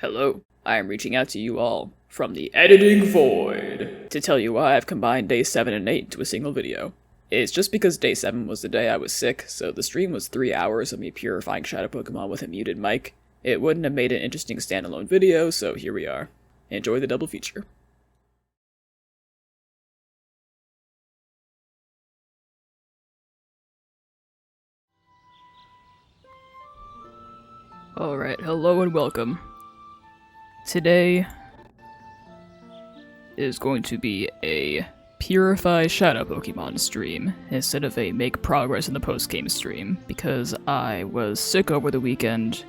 Hello, I am reaching out to you all from the editing void to tell you why I've combined day 7 and 8 into a single video. It's just because day 7 was the day I was sick, so the stream was 3 hours of me purifying shadow Pokemon with a muted mic. It wouldn't have made an interesting standalone video, so here we are. Enjoy the double feature. Alright, hello and welcome. Today is going to be a Purify Shadow Pokemon stream instead of a Make Progress in the Post-Game stream, because I was sick over the weekend,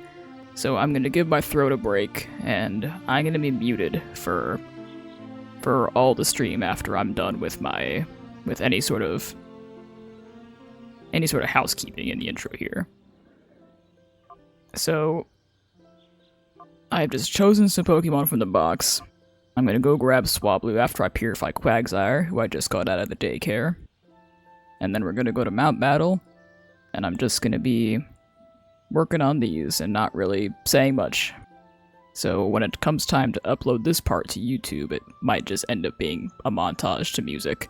so I'm going to give my throat a break, and I'm going to be muted for all the stream after I'm done with any sort of housekeeping in the intro here. So I've just chosen some Pokemon from the box. I'm gonna go grab Swablu after I purify Quagsire, who I just got out of the daycare. And then we're gonna go to Mount Battle, and I'm just gonna be working on these and not really saying much. So when it comes time to upload this part to YouTube, it might just end up being a montage to music.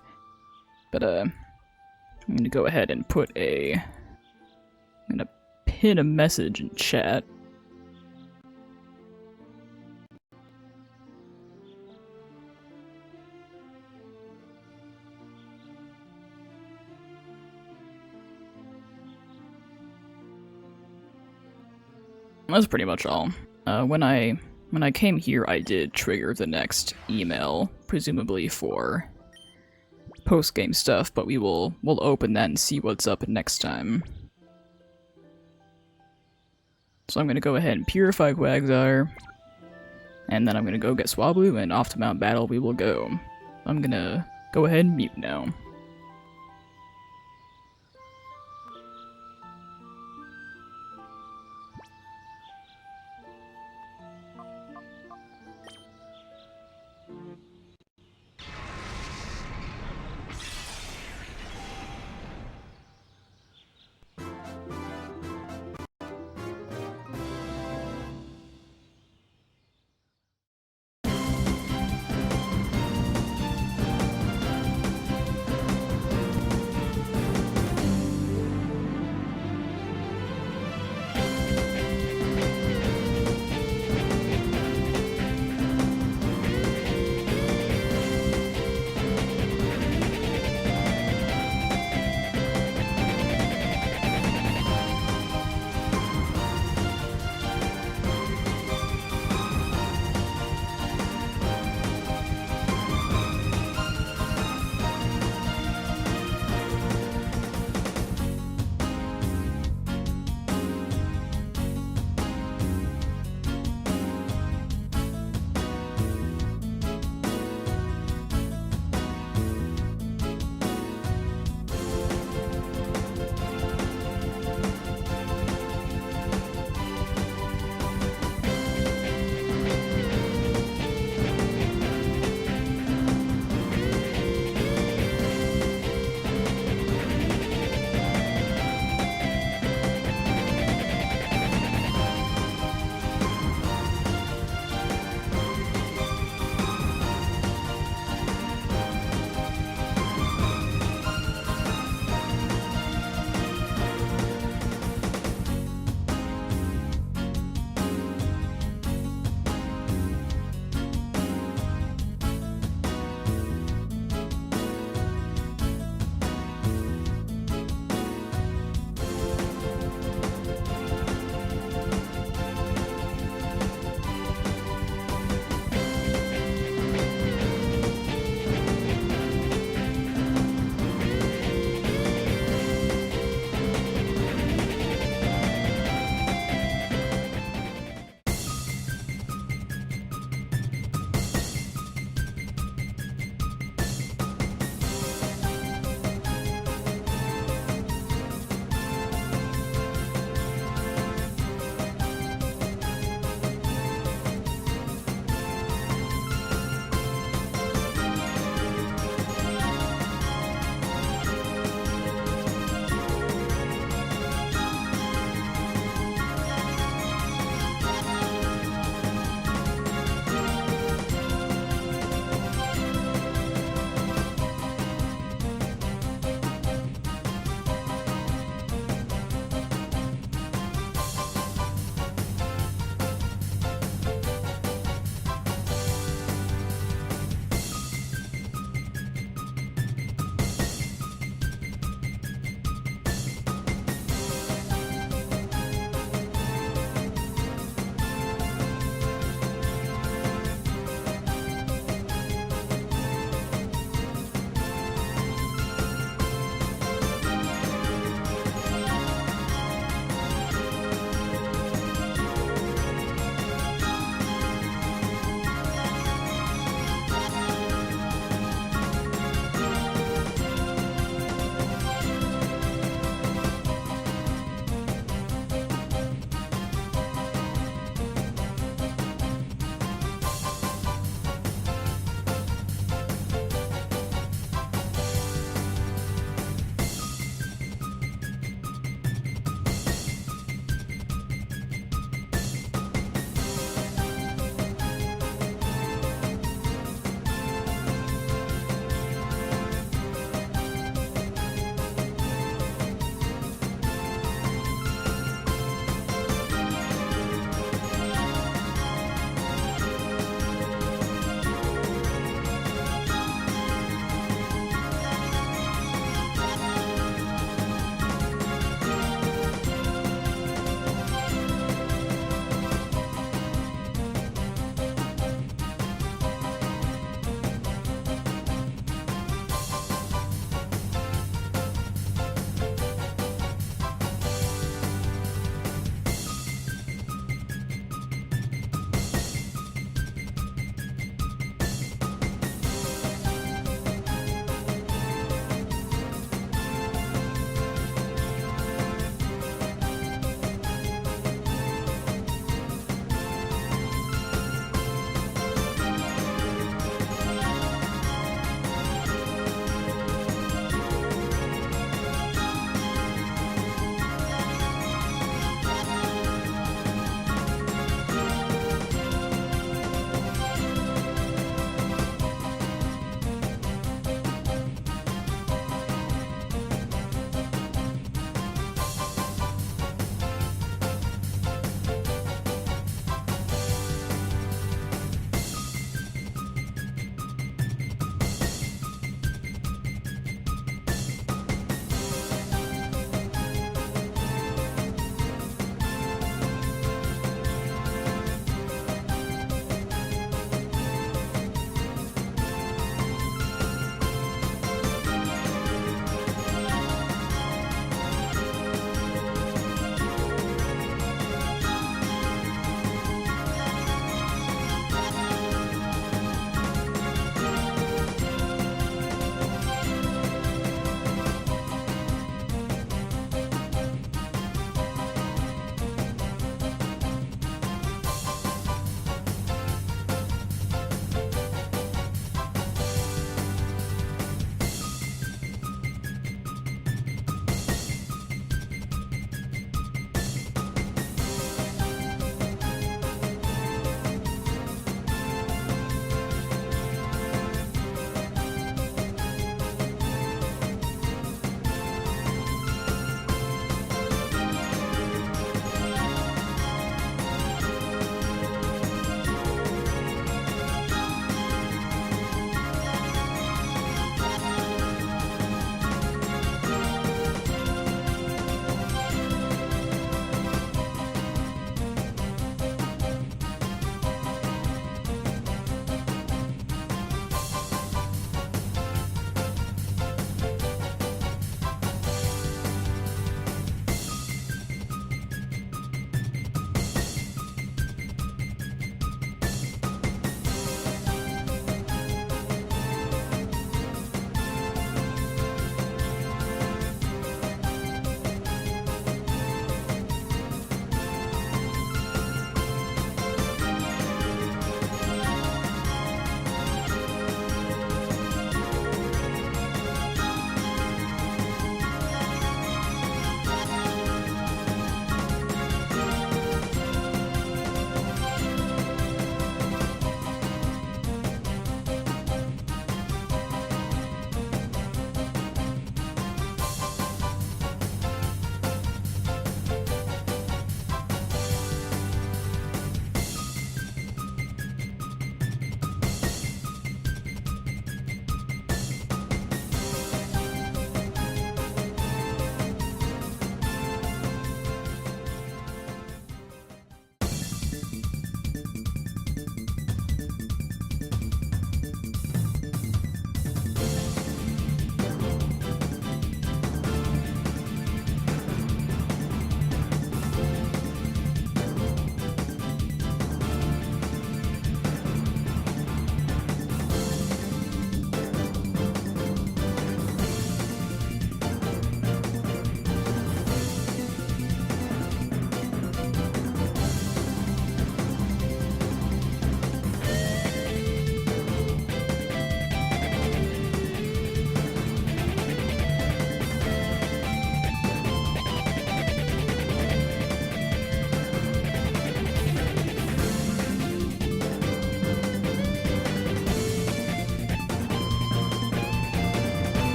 But I'm gonna go ahead and I'm gonna pin a message in chat. That's pretty much all. When I came here, I did trigger the next email, presumably for post-game stuff, but we'll open that and see what's up next time. So I'm gonna go ahead and purify Quagsire, and then I'm gonna go get Swablu, and off to Mount Battle we will go. I'm gonna go ahead and mute now.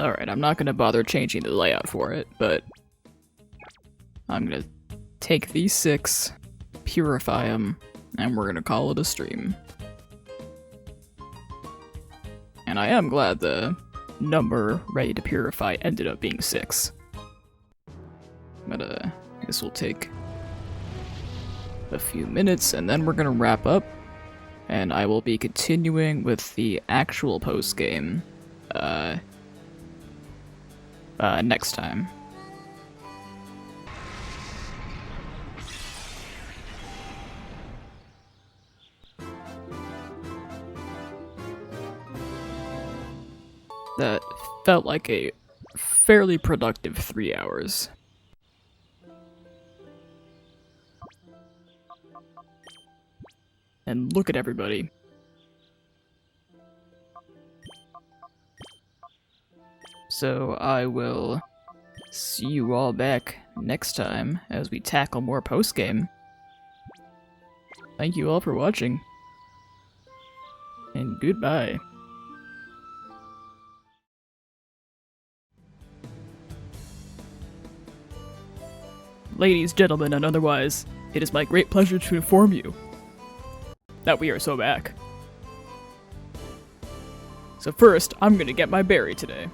Alright, I'm not gonna bother changing the layout for it, but I'm gonna take these 6, purify them, and we're gonna call it a stream. And I am glad the number ready to purify ended up being 6. But this will take a few minutes, and then we're gonna wrap up, and I will be continuing with the actual post-game, next time. That felt like a fairly productive 3 hours. And look at everybody. So I will see you all back next time as we tackle more post-game. Thank you all for watching. And goodbye. Ladies, gentlemen, and otherwise, it is my great pleasure to inform you that we are so back. So first, I'm gonna get my berry today.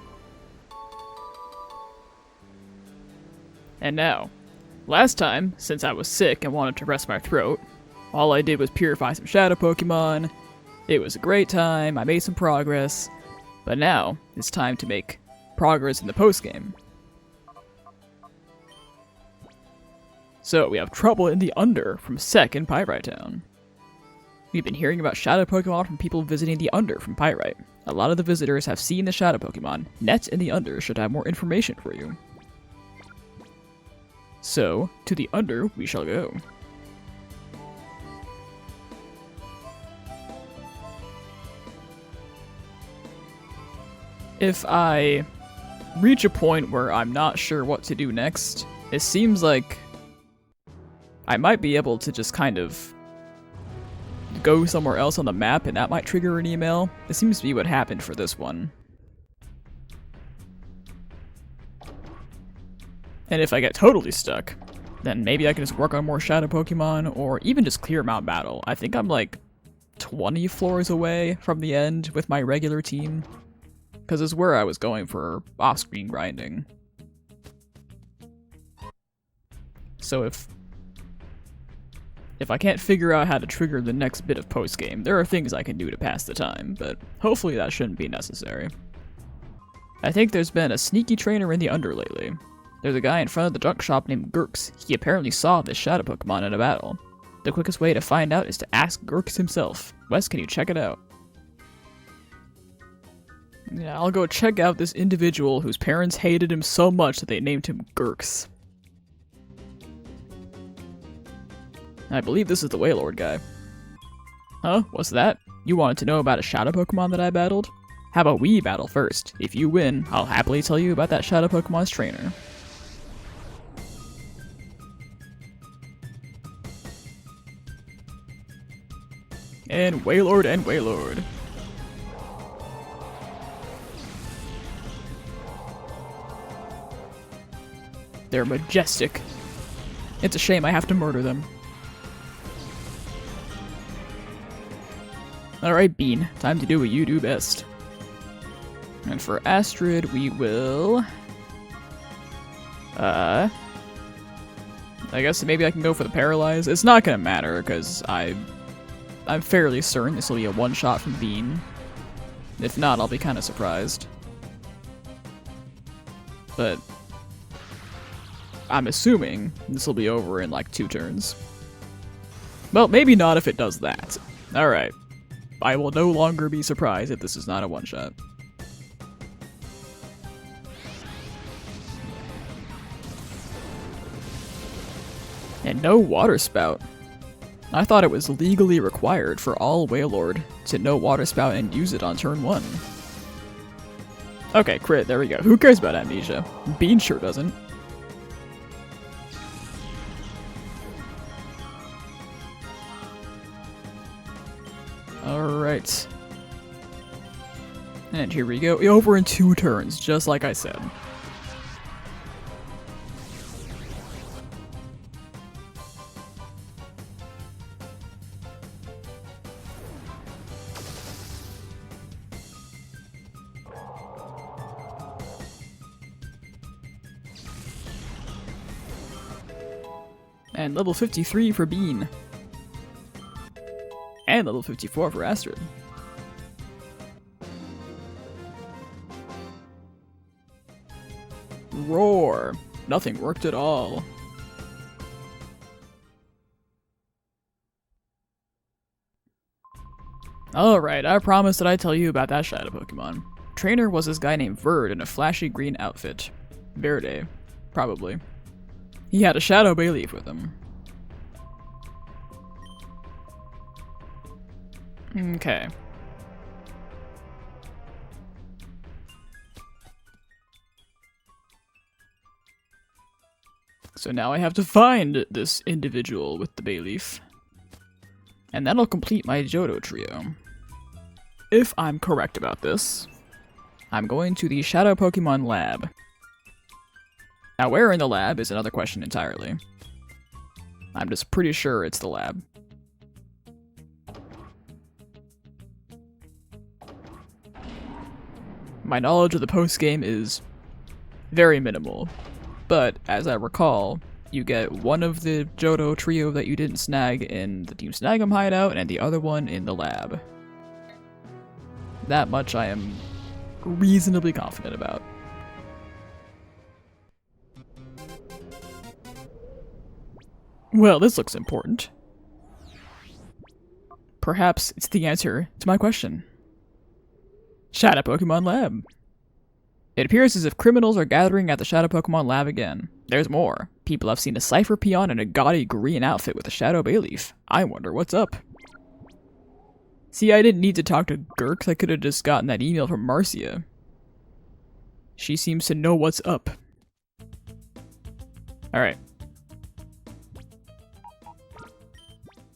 And now, last time, since I was sick and wanted to rest my throat, all I did was purify some shadow Pokemon. It was a great time, I made some progress, but now it's time to make progress in the postgame. So we have trouble in the Under from Sec in Pyrite Town. We've been hearing about shadow Pokemon from people visiting the Under from Pyrite. A lot of the visitors have seen the shadow Pokemon. Net in the Under should have more information for you. So, to the Under we shall go. If I reach a point where I'm not sure what to do next, it seems like I might be able to just kind of go somewhere else on the map and that might trigger an email. This seems to be what happened for this one. And if I get totally stuck, then maybe I can just work on more shadow Pokemon or even just clear Mount Battle. I think I'm like 20 floors away from the end with my regular team, because it's where I was going for off-screen grinding. So if I can't figure out how to trigger the next bit of post-game, there are things I can do to pass the time, but hopefully that shouldn't be necessary. I think there's been a sneaky trainer in the Under lately. There's a guy in front of the junk shop named Gurks. He apparently saw this shadow Pokemon in a battle. The quickest way to find out is to ask Gurks himself. Wes, can you check it out? Yeah, I'll go check out this individual whose parents hated him so much that they named him Gurks. I believe this is the Wailord guy. Huh? What's that? You wanted to know about a shadow Pokemon that I battled? How about we battle first? If you win, I'll happily tell you about that shadow Pokemon's trainer. And Wailord and Wailord. They're majestic. It's a shame I have to murder them. Alright, Bean. Time to do what you do best. And for Astrid, we will... I guess maybe I can go for the Paralyze. It's not gonna matter, because I'm fairly certain this will be a one-shot from Bean. If not, I'll be kind of surprised. But I'm assuming this will be over in like 2 turns. Well, maybe not if it does that. Alright. I will no longer be surprised if this is not a one-shot. And no Water Spout. I thought it was legally required for all Wailord to know Water Spout and use it on turn 1. Okay, crit, there we go. Who cares about Amnesia? Bean sure doesn't. Alright. And here we go, over in 2 turns, just like I said. And level 53 for Bean. And level 54 for Astrid. Roar. Nothing worked at all. Alright, I promised that I'd tell you about that shadow Pokemon. Trainer was this guy named Verde in a flashy green outfit. Verde. Probably. He had a shadow Bayleaf with him. Okay. So now I have to find this individual with the Bayleaf. And that'll complete my Johto trio. If I'm correct about this, I'm going to the Shadow Pokemon Lab. Now where in the lab is another question entirely. I'm just pretty sure it's the lab. My knowledge of the post-game is very minimal, but as I recall, you get one of the Johto trio that you didn't snag in the Team Snagem hideout and the other one in the lab. That much I am reasonably confident about. Well, this looks important. Perhaps it's the answer to my question. Shadow Pokemon Lab. It appears as if criminals are gathering at the Shadow Pokemon Lab again. There's more. People have seen a Cypher Peon in a gaudy green outfit with a Shadow Bayleaf. I wonder what's up. See, I didn't need to talk to Gurks, I could have just gotten that email from Marcia. She seems to know what's up. Alright.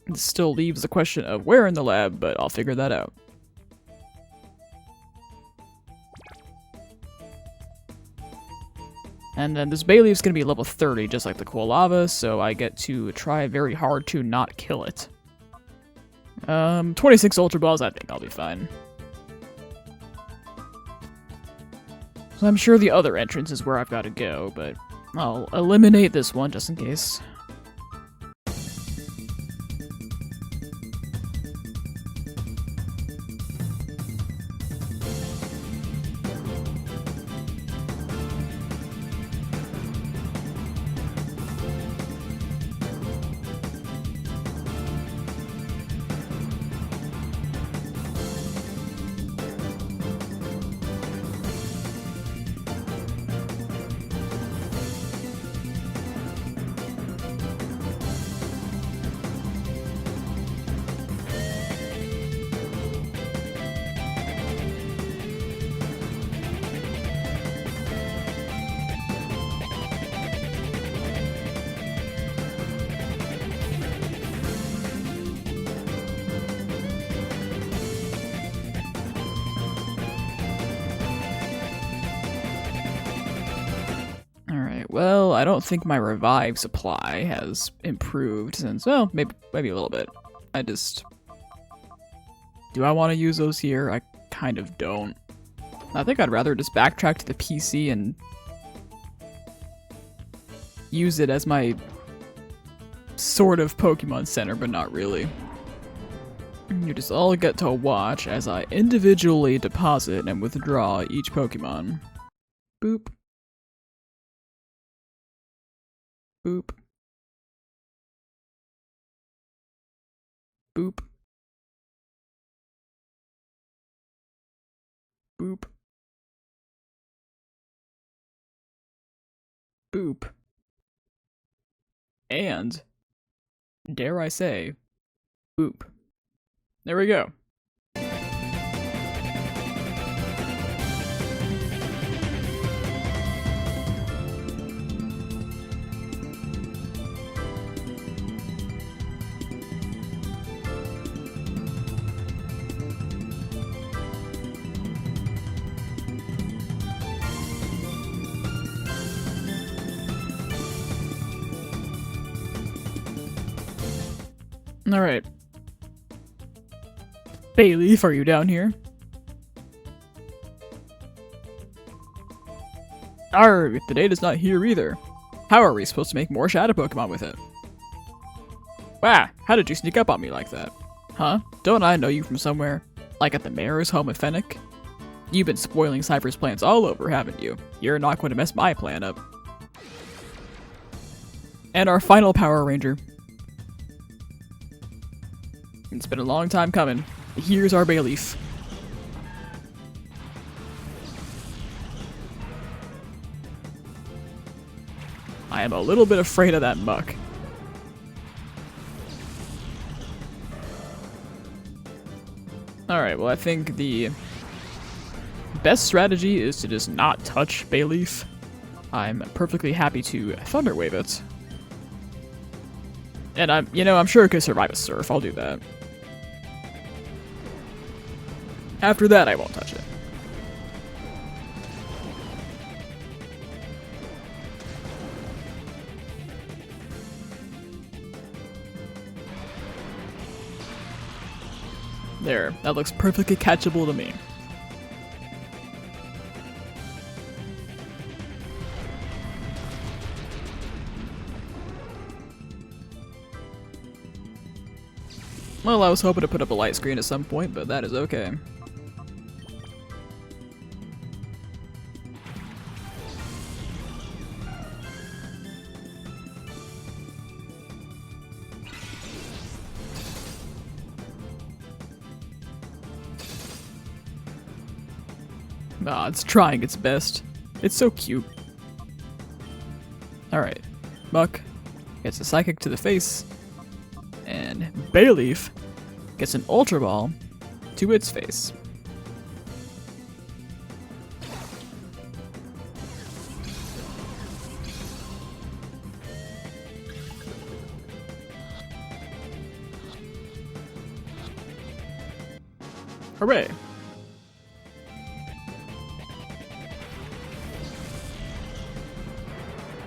This still leaves the question of where in the lab, but I'll figure that out. And then this Bayleaf's gonna be level 30, just like the Quilava, so I get to try very hard to not kill it. 26 Ultra Balls, I think I'll be fine. So I'm sure the other entrance is where I've got to go, but I'll eliminate this one just in case. Well, I don't think my revive supply has improved since, well, maybe a little bit. Do I want to use those here? I kind of don't. I think I'd rather just backtrack to the PC and use it as my sort of Pokemon Center, but not really. You just all get to watch as I individually deposit and withdraw each Pokemon. Boop. Boop. Boop. Boop. Boop. And, dare I say, boop. There we go. Alright. Bayleaf, are you down here? Arr, the data's not here either. How are we supposed to make more shadow Pokemon with it? Wow, how did you sneak up on me like that? Huh? Don't I know you from somewhere? Like at the mayor's home in Fennec? You've been spoiling Cypher's plans all over, haven't you? You're not going to mess my plan up. And our final Power Ranger. It's been a long time coming. Here's our Bayleaf. I am a little bit afraid of that muck. Alright, well I think the best strategy is to just not touch Bayleaf. I'm perfectly happy to Thunder Wave it. And I'm sure it could survive a Surf, I'll do that. After that, I won't touch it. There, that looks perfectly catchable to me. Well, I was hoping to put up a light screen at some point, but that is okay. Ah, it's trying its best. It's so cute. Alright. Muck gets a Psychic to the face, and Bayleaf gets an Ultra Ball to its face. Hooray!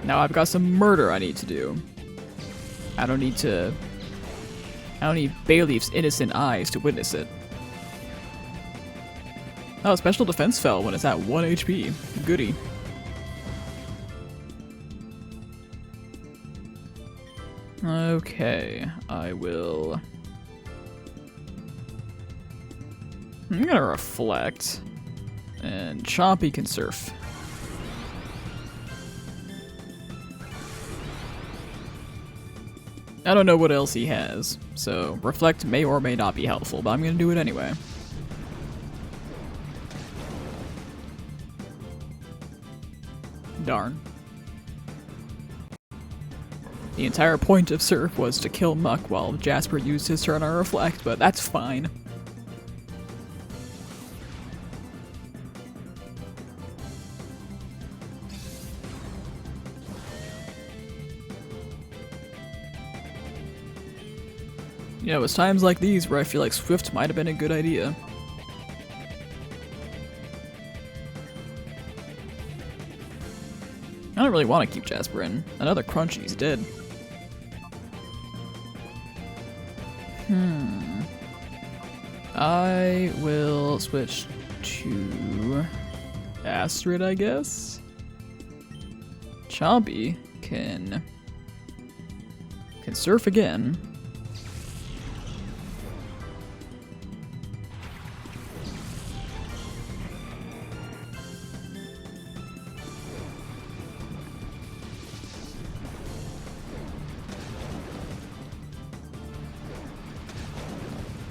Now I've got some murder I need to do. I don't need Bayleaf's innocent eyes to witness it. Oh, special defense fell when it's at 1 HP. Goody. Okay, I'm gonna reflect, and Chompy can surf. I don't know what else he has, so reflect may or may not be helpful, but I'm gonna do it anyway. Darn. The entire point of Surf was to kill Muck while Jasper used his turn on Reflect, but that's fine. You know, it's times like these where I feel like Swift might have been a good idea. I don't really want to keep Jasper in. Another Crunchy's dead. I will switch to Astrid, I guess. Chompy can surf again.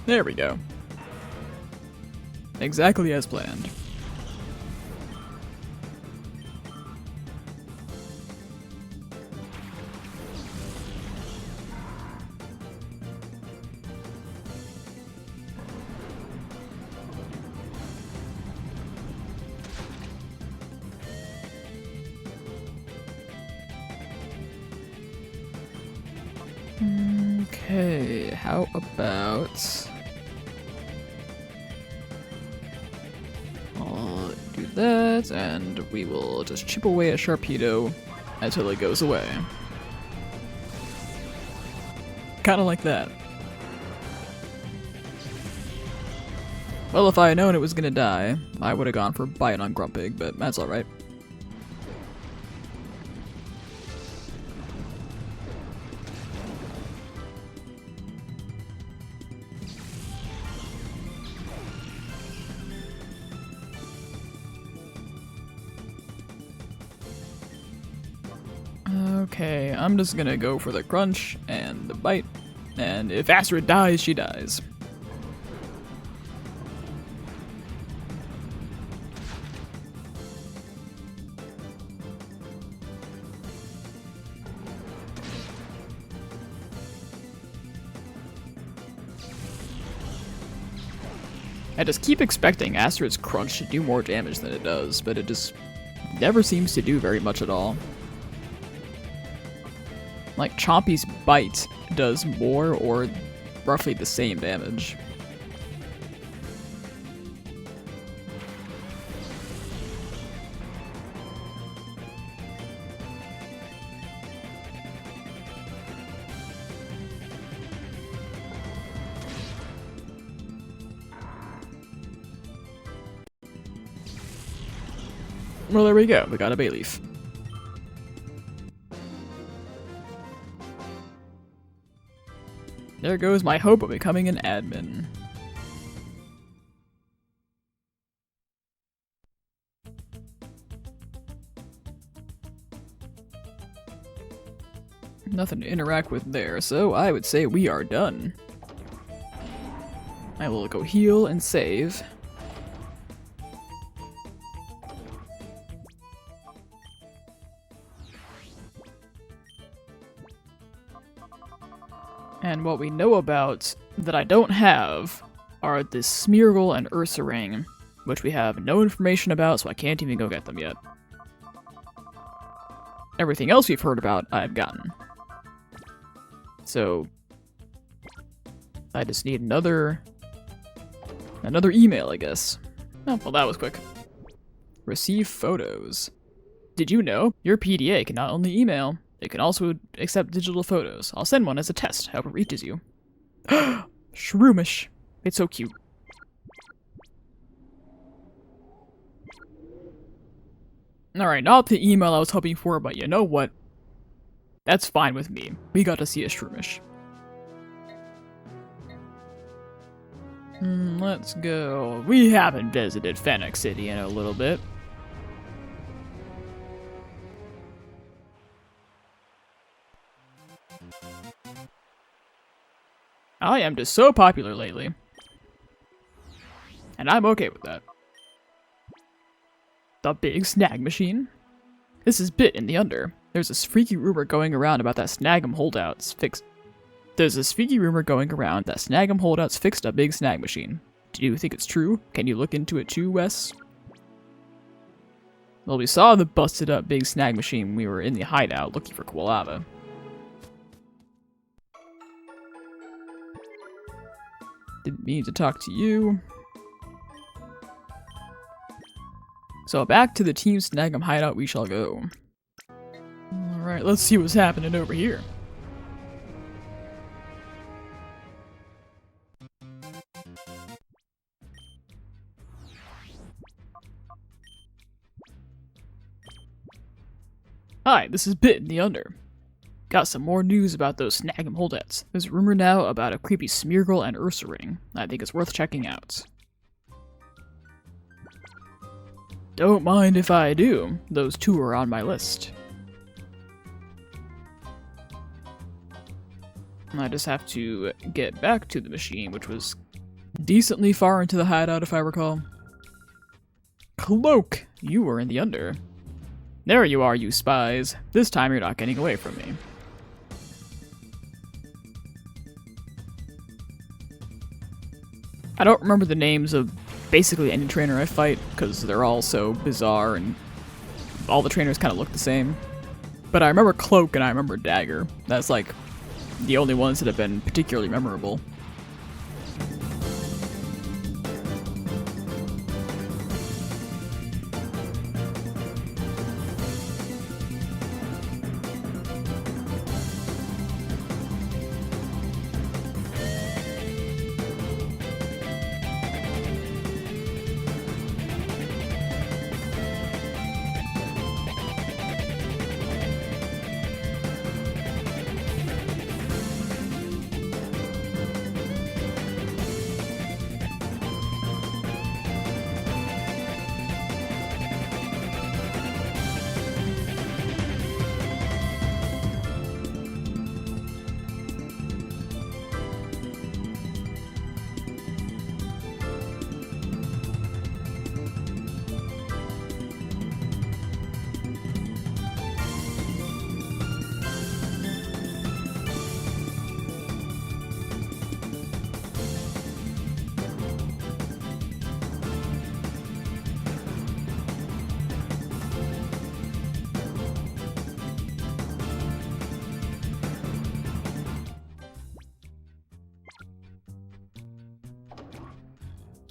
There we go. Exactly as planned. Okay, how about... I'll do that, and we will just chip away at Sharpedo until it goes away. Kinda like that. Well, if I had known it was gonna die, I would have gone for Bite on Grumpig, but that's alright. Okay, I'm just gonna go for the Crunch and the Bite, and if Astrid dies, she dies. I just keep expecting Astrid's Crunch to do more damage than it does, but it just never seems to do very much at all. Like, Chompy's Bite does more or roughly the same damage. Well, there we go. We got a Bayleaf. There goes my hope of becoming an admin. Nothing to interact with there, so I would say we are done. I will go heal and save. And what we know about that I don't have are the Smeargle and Ursaring, which we have no information about, so I can't even go get them yet. Everything else we've heard about, I've gotten. So I just need another email, I guess. Oh, well, that was quick. Receive photos. Did you know your PDA can not only email, it can also accept digital photos. I'll send one as a test, hope it reaches you. Shroomish. It's so cute. Alright, not the email I was hoping for, but you know what? That's fine with me. We got to see a Shroomish. Let's go. We haven't visited Fennec City in a little bit. I am just so popular lately. And I'm okay with that. The big snag machine? This is bit in the under. There's this freaky rumor going around about that Snagem holdouts fixed. There's this freaky rumor going around that Snagem holdouts fixed a big snag machine. Do you think it's true? Can you look into it too, Wes? Well, we saw the busted up big snag machine when we were in the hideout looking for Koalava. Didn't mean to talk to you. So back to the Team Snagem hideout we shall go. Alright, let's see what's happening over here. Hi, this is Bit in the Under. Got some more news about those Snagem holdouts. There's a rumor now about a creepy Smeargle and Ursaring. I think it's worth checking out. Don't mind if I do. Those two are on my list. I just have to get back to the machine, which was decently far into the hideout if I recall. Cloak! You were in the under. There you are, you spies. This time you're not getting away from me. I don't remember the names of basically any trainer I fight, because they're all so bizarre and all the trainers kind of look the same. But I remember Cloak and I remember Dagger. That's like the only ones that have been particularly memorable.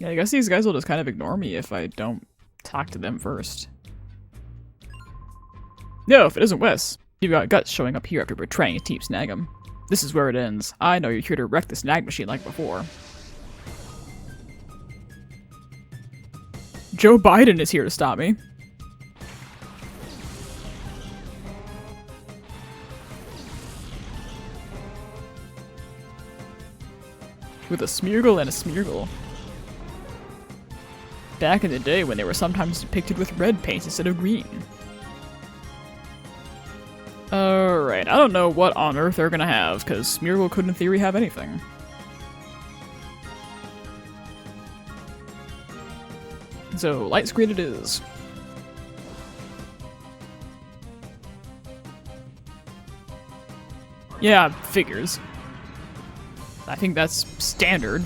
Yeah, I guess these guys will just kind of ignore me if I don't talk to them first. No, if it isn't Wes. You've got guts showing up here after betraying Team Snagem. This is where it ends. I know you're here to wreck the snag machine like before. Joe Biden is here to stop me. With a Smeargle and a Smeargle. Back in the day when they were sometimes depicted with red paint instead of green. Alright, I don't know what on earth they're gonna have, because Smeargle could in theory have anything. So, light screen it is. Yeah, figures. I think that's standard.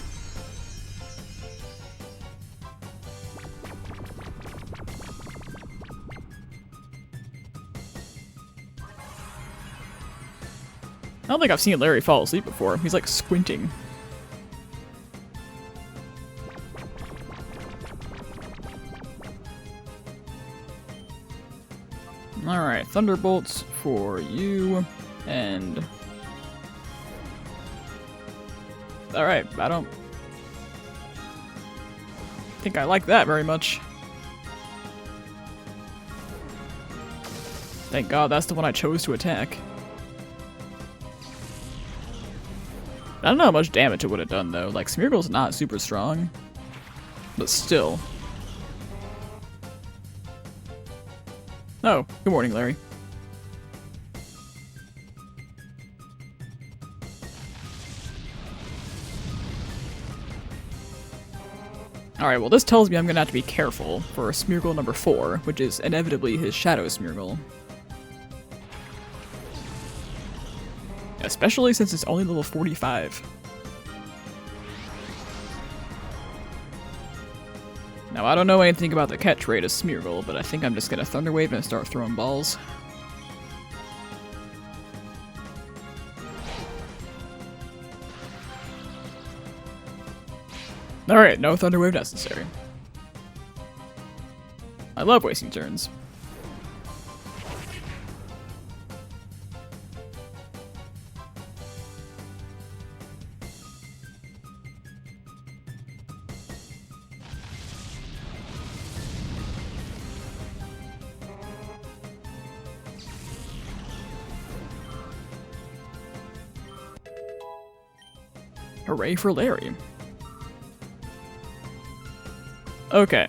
I don't think I've seen Larry fall asleep before. He's like squinting. Alright, Thunderbolts for you, and... Alright, I don't think I like that very much. Thank God that's the one I chose to attack. I don't know how much damage it would have done though, like Smeargle's not super strong, but still. Oh, good morning, Larry. Alright, well this tells me I'm gonna have to be careful for Smeargle number 4, which is inevitably his Shadow Smeargle. Especially since it's only level 45. Now, I don't know anything about the catch rate of Smeargle, but I think I'm just gonna Thunder Wave and start throwing balls. Alright, no Thunder Wave necessary. I love wasting turns. Hooray for Larry. Okay.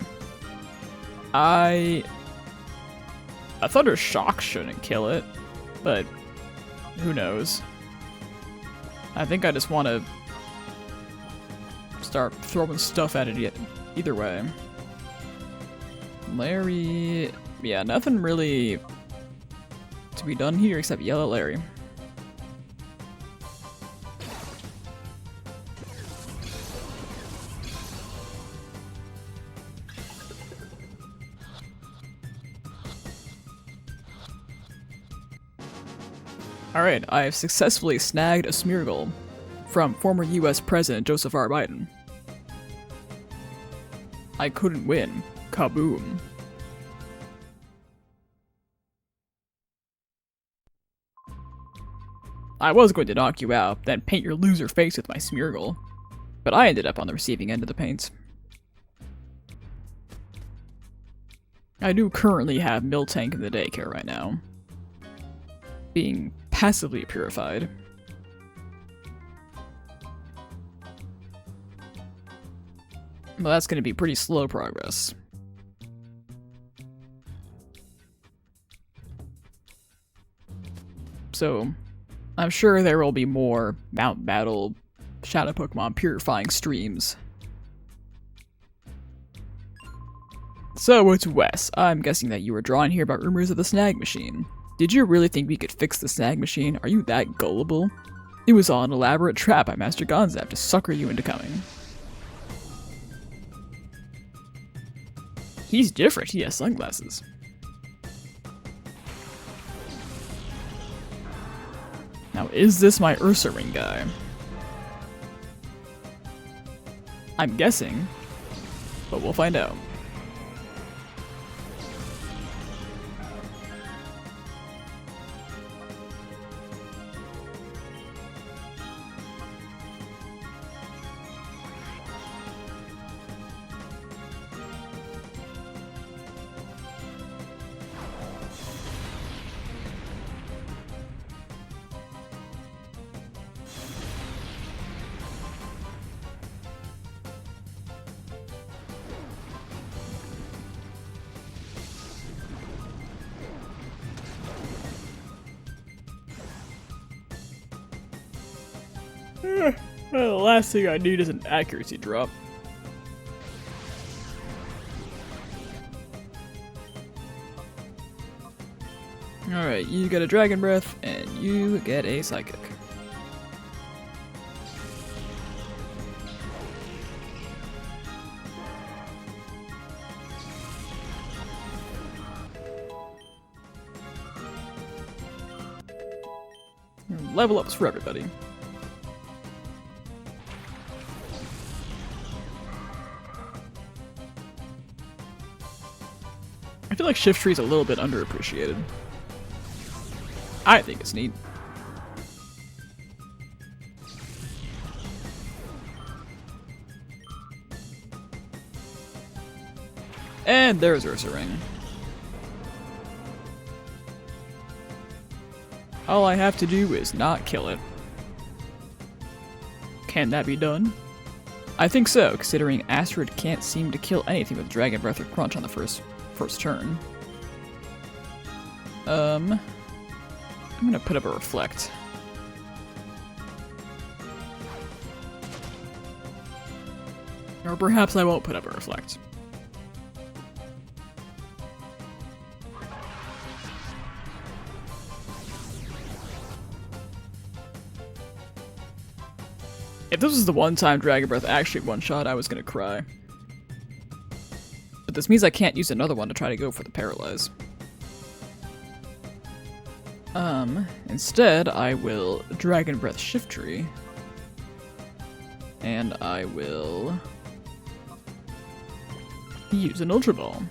A Thunder Shock shouldn't kill it, but who knows. I think I just want to start throwing stuff at it either way. Larry... yeah, nothing really to be done here except yell at Larry. Alright, I have successfully snagged a Smeargle from former US President Joseph R. Biden. I couldn't win. Kaboom. I was going to knock you out, then paint your loser face with my Smeargle, but I ended up on the receiving end of the paint. I do currently have Miltank in the daycare right now, being passively purified. Well, that's going to be pretty slow progress. So, I'm sure there will be more Mount Battle Shadow Pokemon Purifying streams. So, it's Wes. I'm guessing that you were drawn here by rumors of the Snag Machine. Did you really think we could fix the Snag Machine? Are you that gullible? It was all an elaborate trap by Master Gonzap to sucker you into coming. He's different, he has sunglasses. Now, is this my Ursaring guy? I'm guessing but we'll find out. Well, the last thing I need is an accuracy drop. Alright, you get a Dragon Breath, and you get a Psychic. Level ups for everybody. I feel like Shift Tree is a little bit underappreciated. I think it's neat. And there's Ursaring. All I have to do is not kill it. Can that be done? I think so, considering Astrid can't seem to kill anything with Dragon Breath or Crunch on the first turn. I'm gonna put up a Reflect. Or perhaps I won't put up a Reflect. If this was the one time Dragon Breath actually one-shot, I was gonna cry. But this means I can't use another one to try to go for the Paralyze. Instead, I will Dragon Breath Shift Tree. And I will use an Ultra Ball.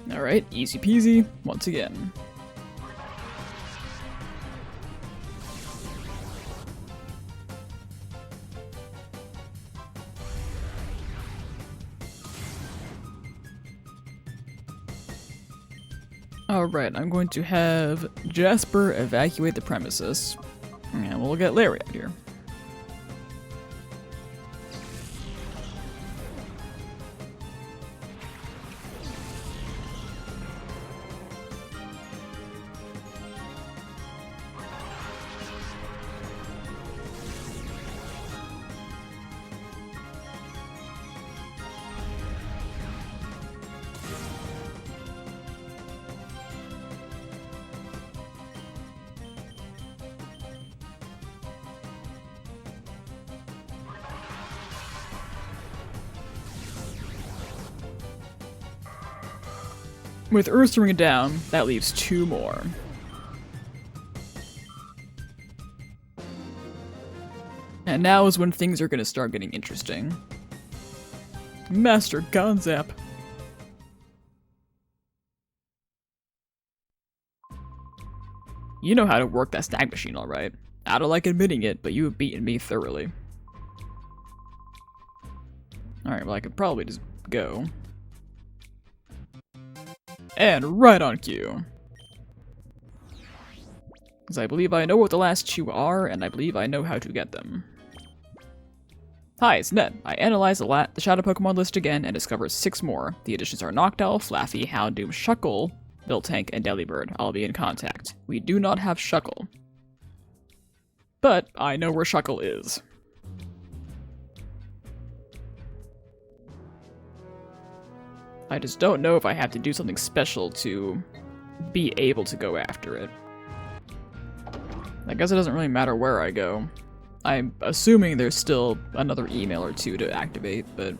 Alright, easy peasy, once again. Alright, I'm going to have Jasper evacuate the premises, and we'll get Larry out here. With Ursaring down, that leaves 2 more. And now is when things are going to start getting interesting. Master Gonzap. You know how to work that Snag Machine, alright. I don't like admitting it, but you have beaten me thoroughly. Alright, well I could probably just go. And right on cue. Because I believe I know what the last 2 are, and I believe I know how to get them. Hi, it's Ned. I analyzed the Shadow Pokemon list again and discovered 6 more. The additions are Noctowl, Flaffy, Houndoom, Shuckle, Miltank, and Delibird. I'll be in contact. We do not have Shuckle. But I know where Shuckle is. I just don't know if I have to do something special to be able to go after it. I guess it doesn't really matter where I go. I'm assuming there's still another email or two to activate, but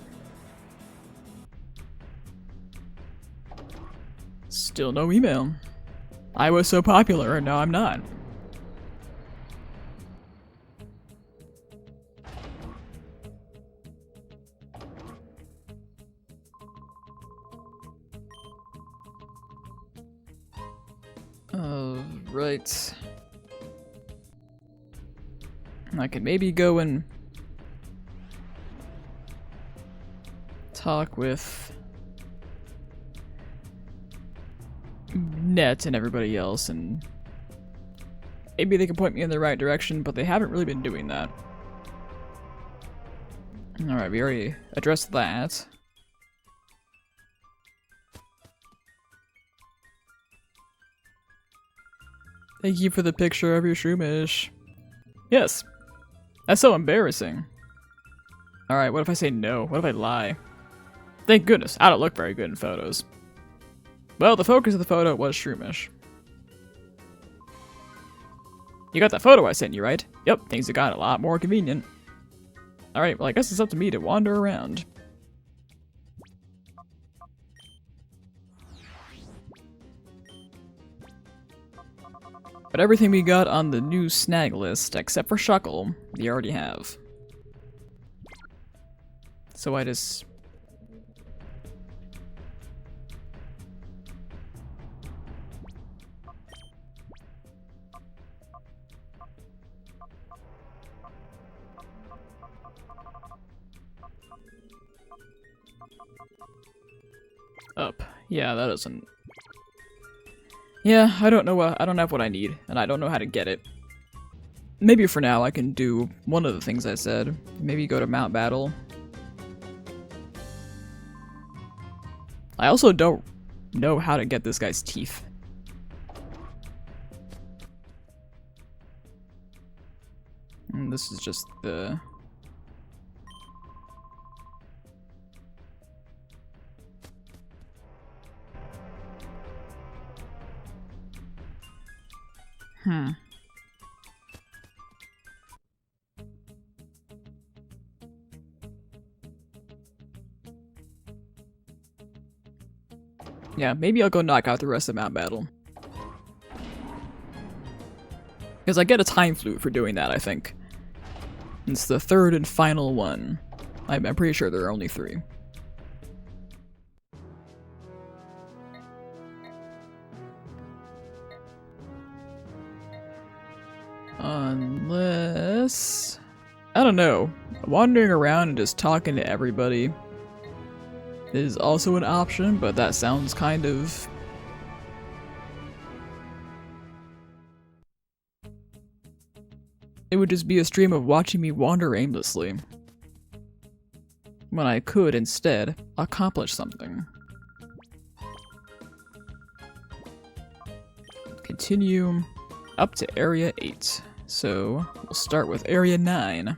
still no email. I was so popular and now I'm not. Right. I could maybe go and talk with Net and everybody else, and maybe they can point me in the right direction, but they haven't really been doing that. Alright, we already addressed that. Thank you for the picture of your shroomish. Yes. That's so embarrassing. Alright, what if I say no? What if I lie? Thank goodness, I don't look very good in photos. Well, the focus of the photo was shroomish. You got that photo I sent you, right? Yep, things have gotten a lot more convenient. Alright, well I guess it's up to me to wander around. But everything we got on the new snag list, except for Shuckle, we already have. So I just... up. Yeah, that doesn't... Yeah, I don't know I don't have what I need, and I don't know how to get it. Maybe for now I can do one of the things I said. Maybe go to Mount Battle. I also don't know how to get this guy's teeth. And this is just the... Yeah, maybe I'll go knock out the rest of Mount Battle. Because I get a time flute for doing that, I think. It's the third and final one. I'm pretty sure there are only 3. Unless... I don't know. Wandering around and just talking to everybody is also an option, but that sounds kind of... It would just be a stream of watching me wander aimlessly. When I could, instead, accomplish something. Continue up to Area 8. So, we'll start with Area 9.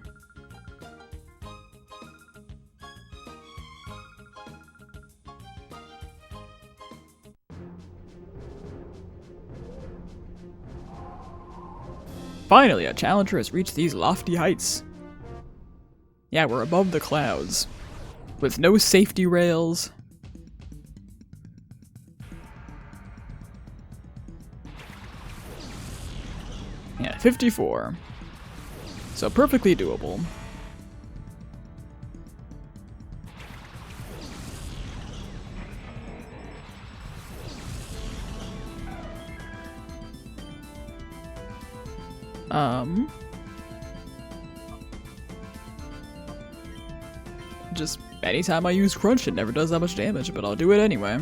Finally, a challenger has reached these lofty heights. Yeah, we're above the clouds. With no safety rails. Yeah, 54. So perfectly doable. Just anytime I use crunch, it never does that much damage, but I'll do it anyway.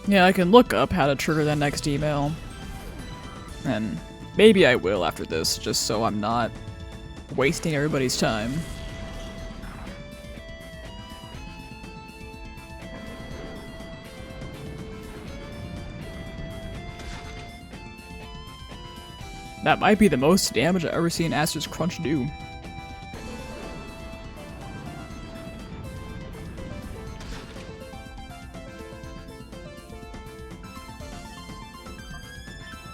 Yeah, I can look up how to trigger that next email. And maybe I will after this, just so I'm not wasting everybody's time. That might be the most damage I've ever seen Aster's Crunch do.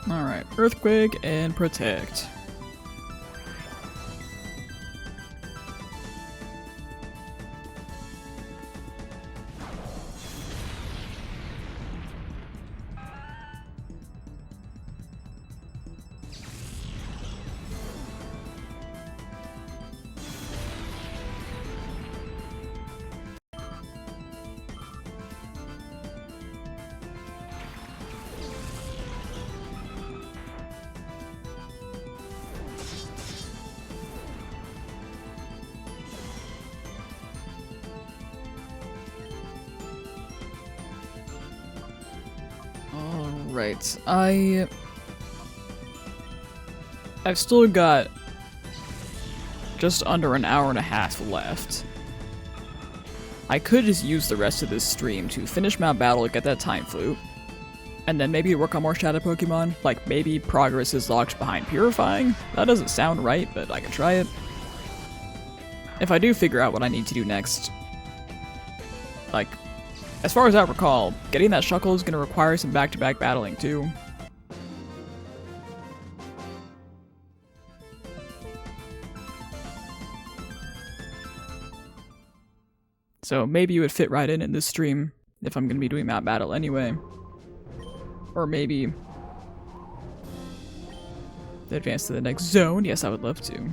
Alright, Earthquake and Protect. Alright, I've still got just under an hour and a half left. I could just use the rest of this stream to finish Mount Battle, get that Time Flute, and then maybe work on more Shadow Pokemon, like maybe progress is locked behind Purifying. That doesn't sound right, but I can try it. If I do figure out what I need to do next, like, as far as I recall, getting that Shuckle is going to require some back-to-back battling too. So maybe you would fit right in this stream if I'm going to be doing Mount Battle anyway. Or maybe advance to the next zone. Yes, I would love to.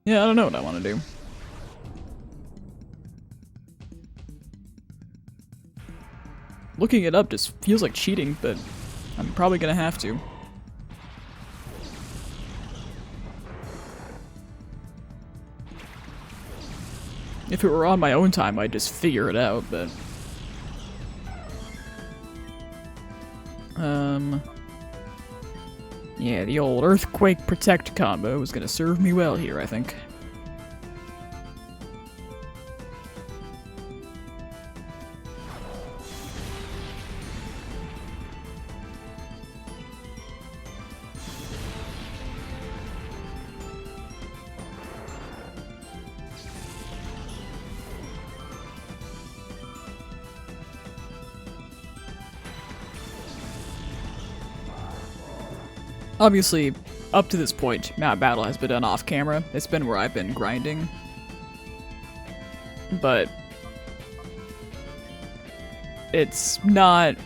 Yeah, I don't know what I want to do. Looking it up just feels like cheating, but I'm probably gonna have to. If it were on my own time, I'd just figure it out, but... Yeah, the old Earthquake Protect combo is gonna serve me well here, I think. Obviously, up to this point, Mount Battle has been done off camera. It's been where I've been grinding. But it's not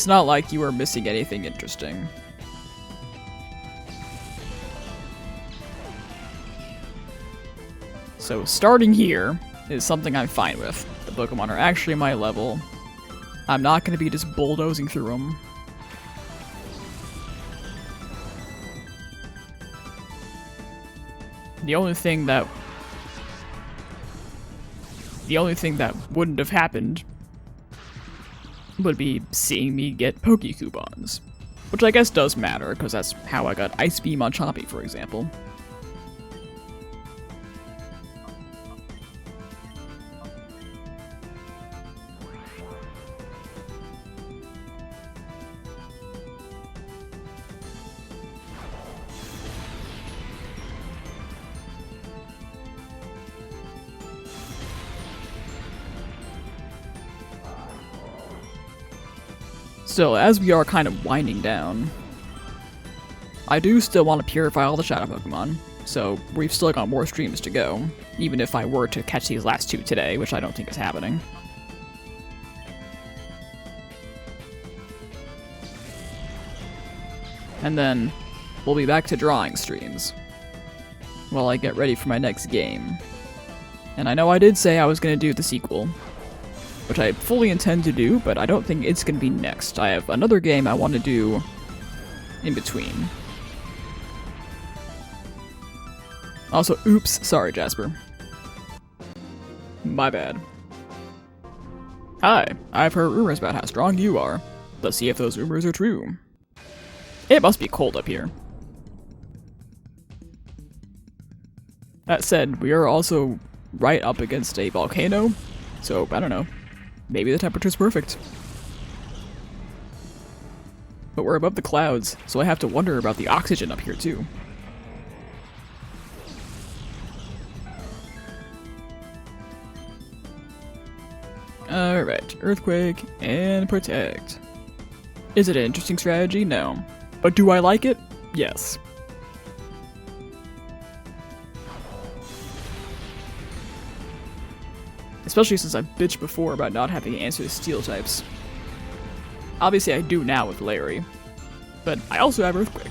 like you are missing anything interesting. So starting here is something I'm fine with. The Pokemon are actually my level. I'm not going to be just bulldozing through them. The only thing that wouldn't have happened would be seeing me get Poke Coupons. Which I guess does matter, because that's how I got Ice Beam on Chompy, for example. Still, as we are kind of winding down, I do still want to purify all the Shadow Pokemon, so we've still got more streams to go, even if I were to catch these last two today, which I don't think is happening. And then, we'll be back to drawing streams, while I get ready for my next game. And I know I did say I was going to do the sequel, which I fully intend to do, but I don't think it's going to be next. I have another game I want to do in between. Also, oops, sorry Jasper. My bad. Hi, I've heard rumors about how strong you are. Let's see if those rumors are true. It must be cold up here. That said, we are also right up against a volcano, so I don't know. Maybe the temperature's perfect. But we're above the clouds, so I have to wonder about the oxygen up here too. Alright, Earthquake and Protect. Is it an interesting strategy? No. But do I like it? Yes. Especially since I've bitched before about not having answer to steel types. Obviously I do now with Larry. But I also have Earthquake.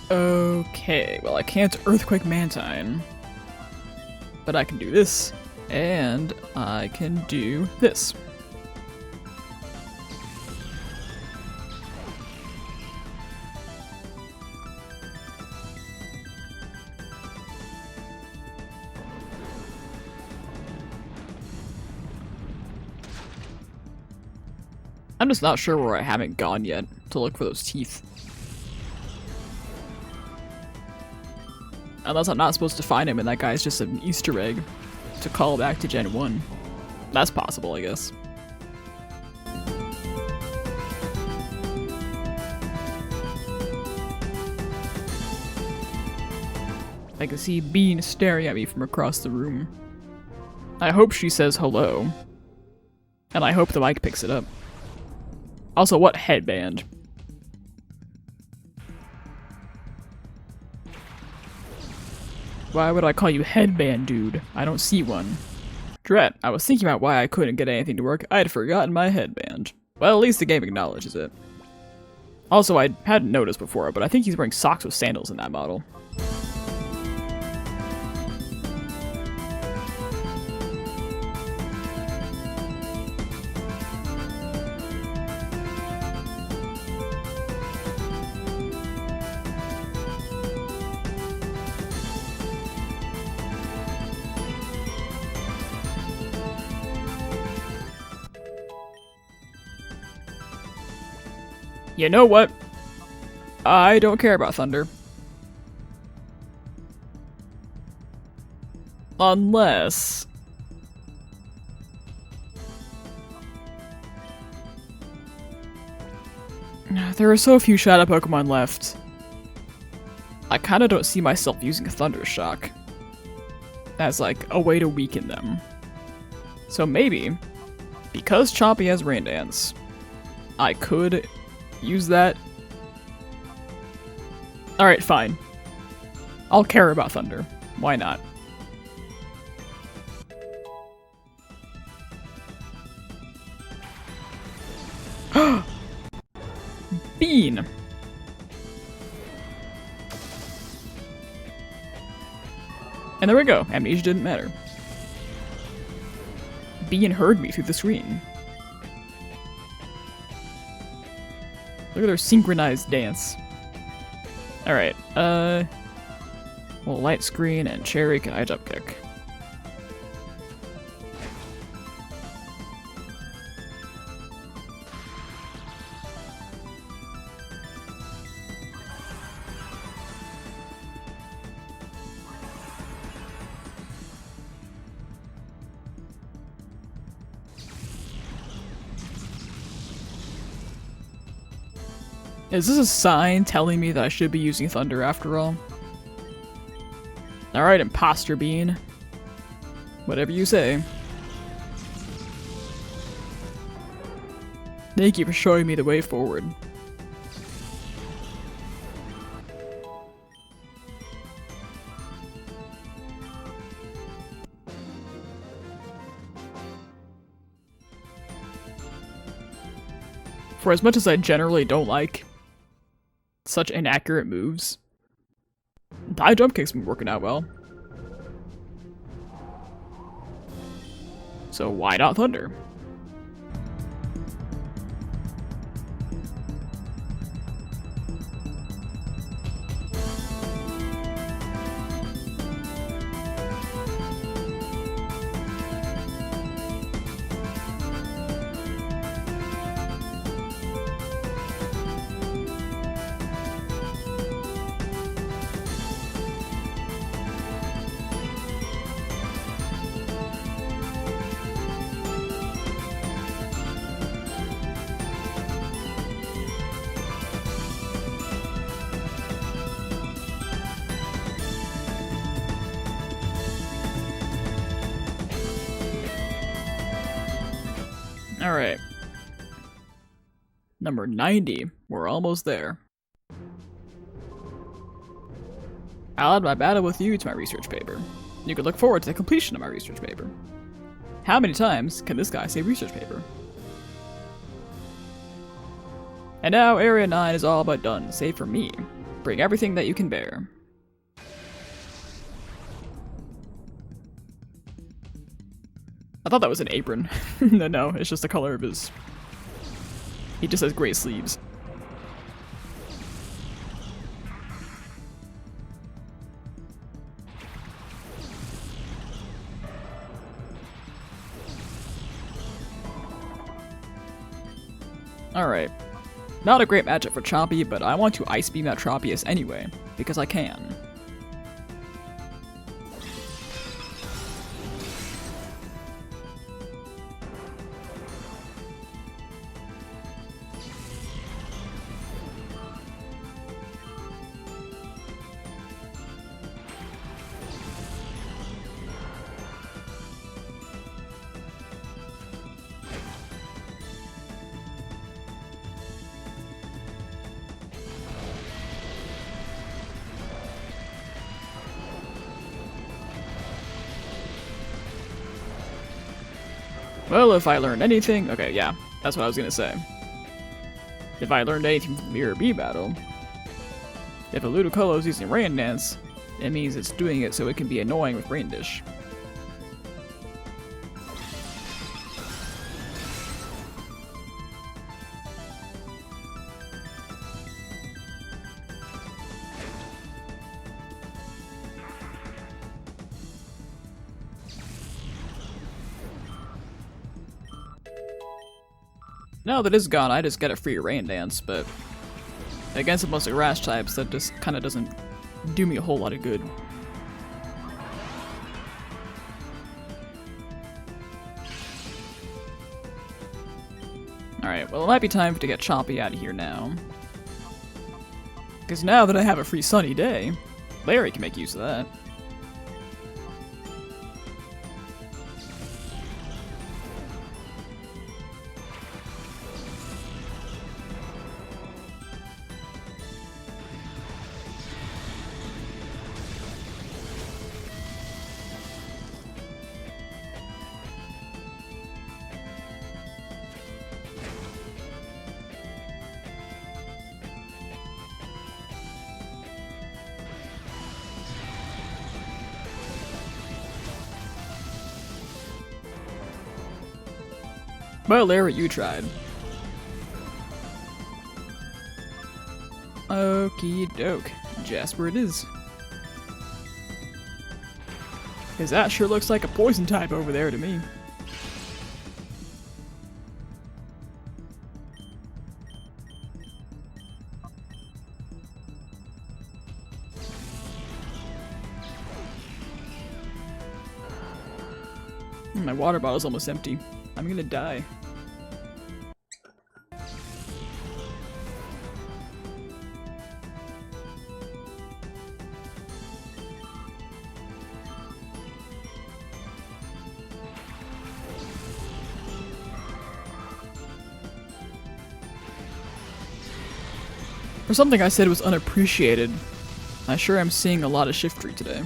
Okay, well I can't Earthquake Mantine. But I can do this, and I can do this. I'm just not sure where I haven't gone yet to look for those teeth. Unless I'm not supposed to find him and that guy's just an Easter egg to call back to Gen 1. That's possible, I guess. I can see Bean staring at me from across the room. I hope she says hello. And I hope the mic picks it up. Also, what headband? Why would I call you headband, dude? I don't see one. Dret, I was thinking about why I couldn't get anything to work. I had forgotten my headband. Well, at least the game acknowledges it. Also, I hadn't noticed before, but I think he's wearing socks with sandals in that model. You know what? I don't care about thunder. Unless... there are so few Shadow Pokemon left. I kinda don't see myself using Thunder Shock as like a way to weaken them. So maybe, because Chompy has Rain Dance, I could use that. Alright, fine. I'll care about Thunder. Why not? Bean! And there we go. Amnesia didn't matter. Bean heard me through the screen. Look at their synchronized dance. Alright, well, light screen and Cherry can high jump kick. Is this a sign telling me that I should be using Thunder after all? Alright, Imposter Bean. Whatever you say. Thank you for showing me the way forward. For as much as I generally don't like such inaccurate moves, the high jump kick's been working out well. So why not Thunder? Alright. Number 90. We're almost there. I'll add my battle with you to my research paper. You can look forward to the completion of my research paper. How many times can this guy say research paper? And now Area 9 is all but done, save for me. Bring everything that you can bear. I thought that was an apron. No, it's just the color of his... He just has gray sleeves. Alright. Not a great matchup for Chompy, but I want to Ice Beam at Tropius anyway, because I can. Well, if I learned anything... Okay, yeah, that's what I was gonna say. If I learned anything from the Mirror B battle, if a Ludicolo is using Rain Dance, it means it's doing it so it can be annoying with Rain Dish. Now that it's gone, I just get a free Rain Dance, but against a bunch of grass types, that just kind of doesn't do me a whole lot of good. Alright, well it might be time to get Chompy out of here now. Because now that I have a free sunny day, Larry can make use of that. Well, Larry, you tried. Okie doke. Jasper it is. Cause that sure looks like a poison type over there to me. My water bottle's almost empty. I'm gonna die. For something I said was unappreciated, I sure am seeing a lot of Shiftry today.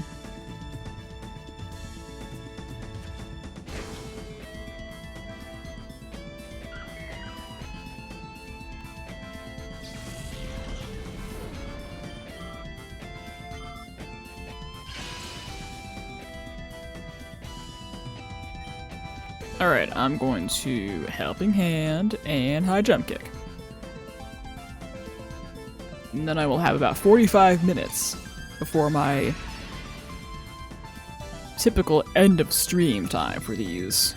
Alright, I'm going to Helping Hand and High Jump Kick. And then I will have about 45 minutes before my typical end of stream time for these.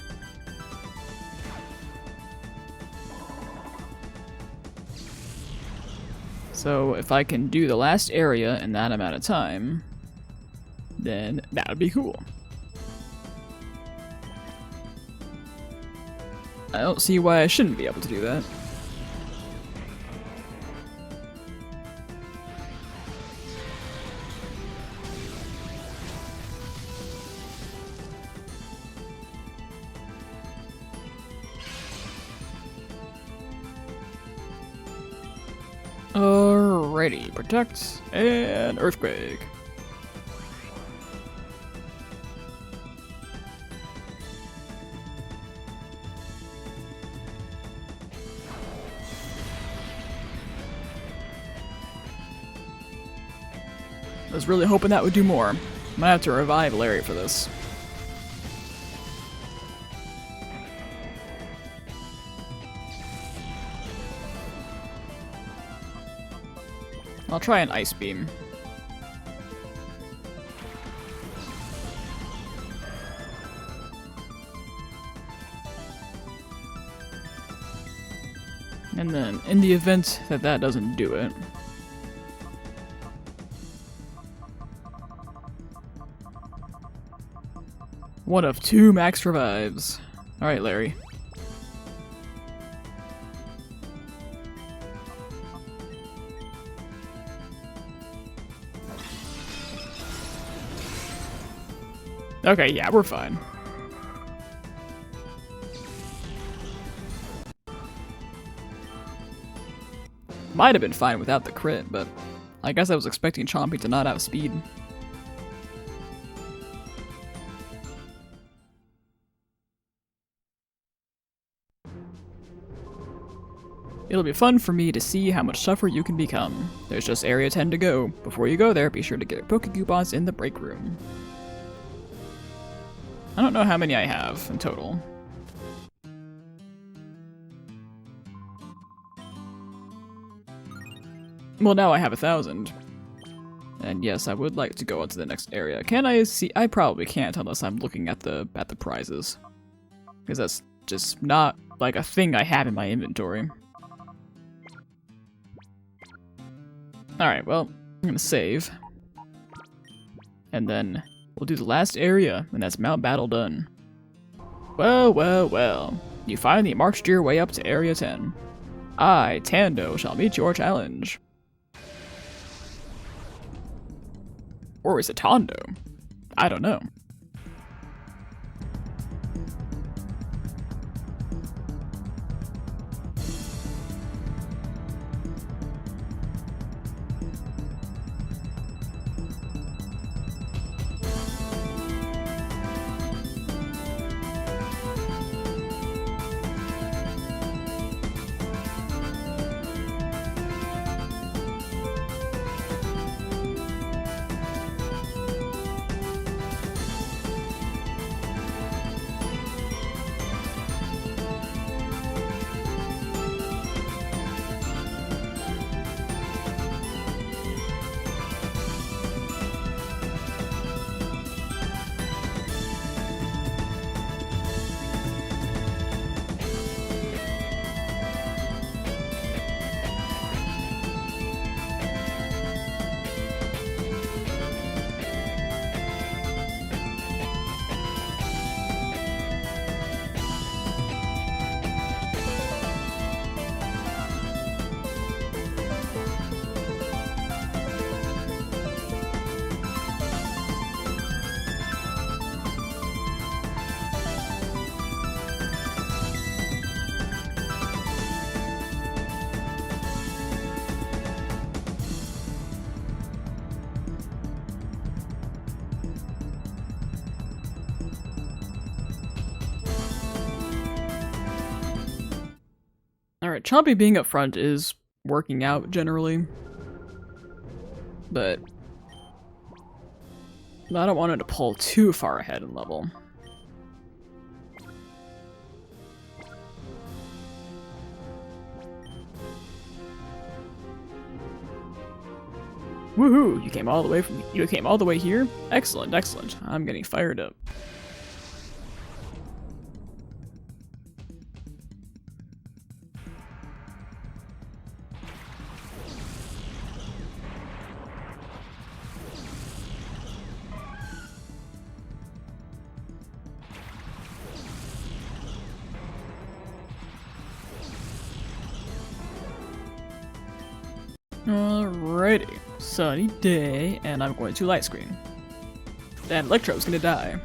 So if I can do the last area in that amount of time, then that would be cool. I don't see why I shouldn't be able to do that. Alrighty, protect and earthquake. I was really hoping that would do more. Might have to revive Larry for this. I'll try an ice beam. And then, in the event that that doesn't do it, one of 2 max revives. Alright, Larry. Okay, yeah, we're fine. Might have been fine without the crit, but I guess I was expecting Chompy to not have speed. It'll be fun for me to see how much tougher you can become. There's just Area 10 to go. Before you go there, be sure to get Poke Coupons in the break room. I don't know how many I have in total. Well, now I have 1,000. And yes, I would like to go on to the next area. Can I see? I probably can't unless I'm looking at the prizes. Because that's just not like a thing I have in my inventory. Alright, well, I'm gonna save. And then we'll do the last area, and that's Mount Battle done. Well, well, well. You finally marched your way up to Area 10. I, Tando, shall meet your challenge. Or is it Tondo? I don't know. Alright, Chompy being up front is working out generally. But I don't want it to pull too far ahead in level. Woohoo! You came all the way here? Excellent, excellent. I'm getting fired up. Alrighty, sunny day, and I'm going to light screen. And Electro's gonna die.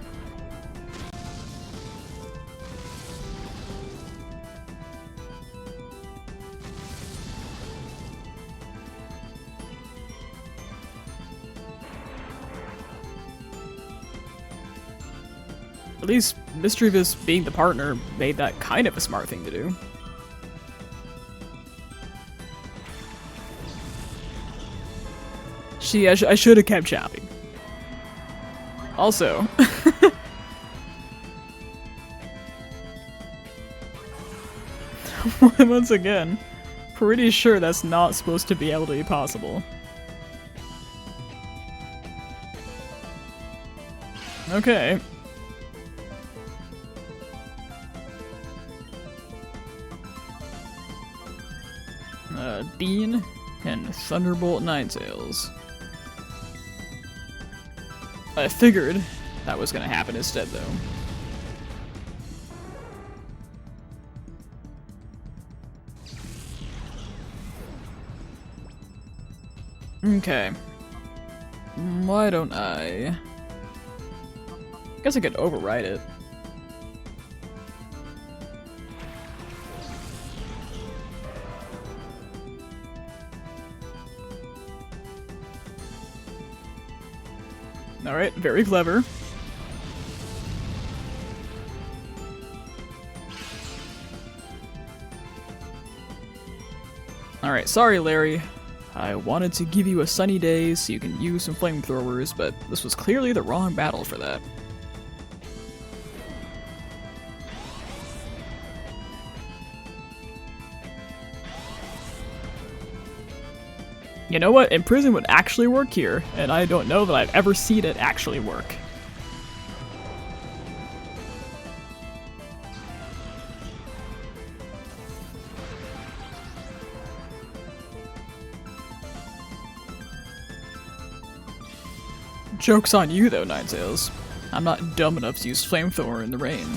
At least Mischievous being the partner made that kind of a smart thing to do. I should have kept Choppy. Also, once again, pretty sure that's not supposed to be able to be possible. Okay. Bean and Thunderbolt Ninetails. I figured that was gonna happen instead, though. Okay. Why don't I guess I could override it. Alright, very clever. Alright, sorry Larry. I wanted to give you a sunny day so you can use some flamethrowers, but this was clearly the wrong battle for that. You know what? Imprison would actually work here, and I don't know that I've ever seen it actually work. Joke's on you though, Ninetails. I'm not dumb enough to use Flamethrower in the rain.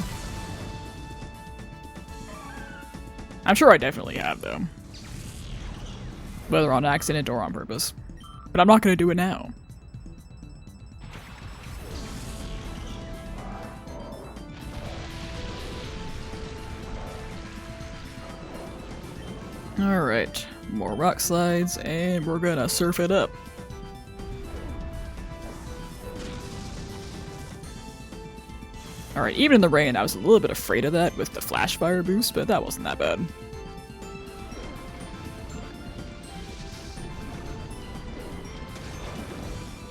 I'm sure I definitely have though. Whether on accident or on purpose. But I'm not gonna do it now. Alright, more rock slides, and we're gonna surf it up. Alright, even in the rain, I was a little bit afraid of that with the flash fire boost, but that wasn't that bad.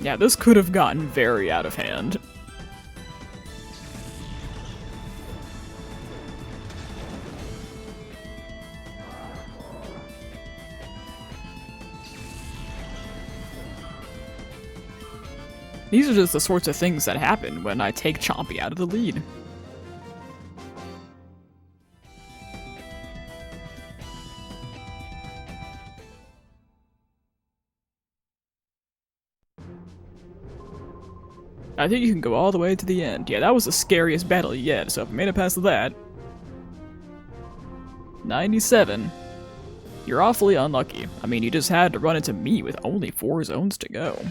Yeah, this could have gotten very out of hand. These are just the sorts of things that happen when I take Chompy out of the lead. I think you can go all the way to the end. Yeah, that was the scariest battle yet, so if I made it past that... 97. You're awfully unlucky. I mean, you just had to run into me with only 4 zones to go.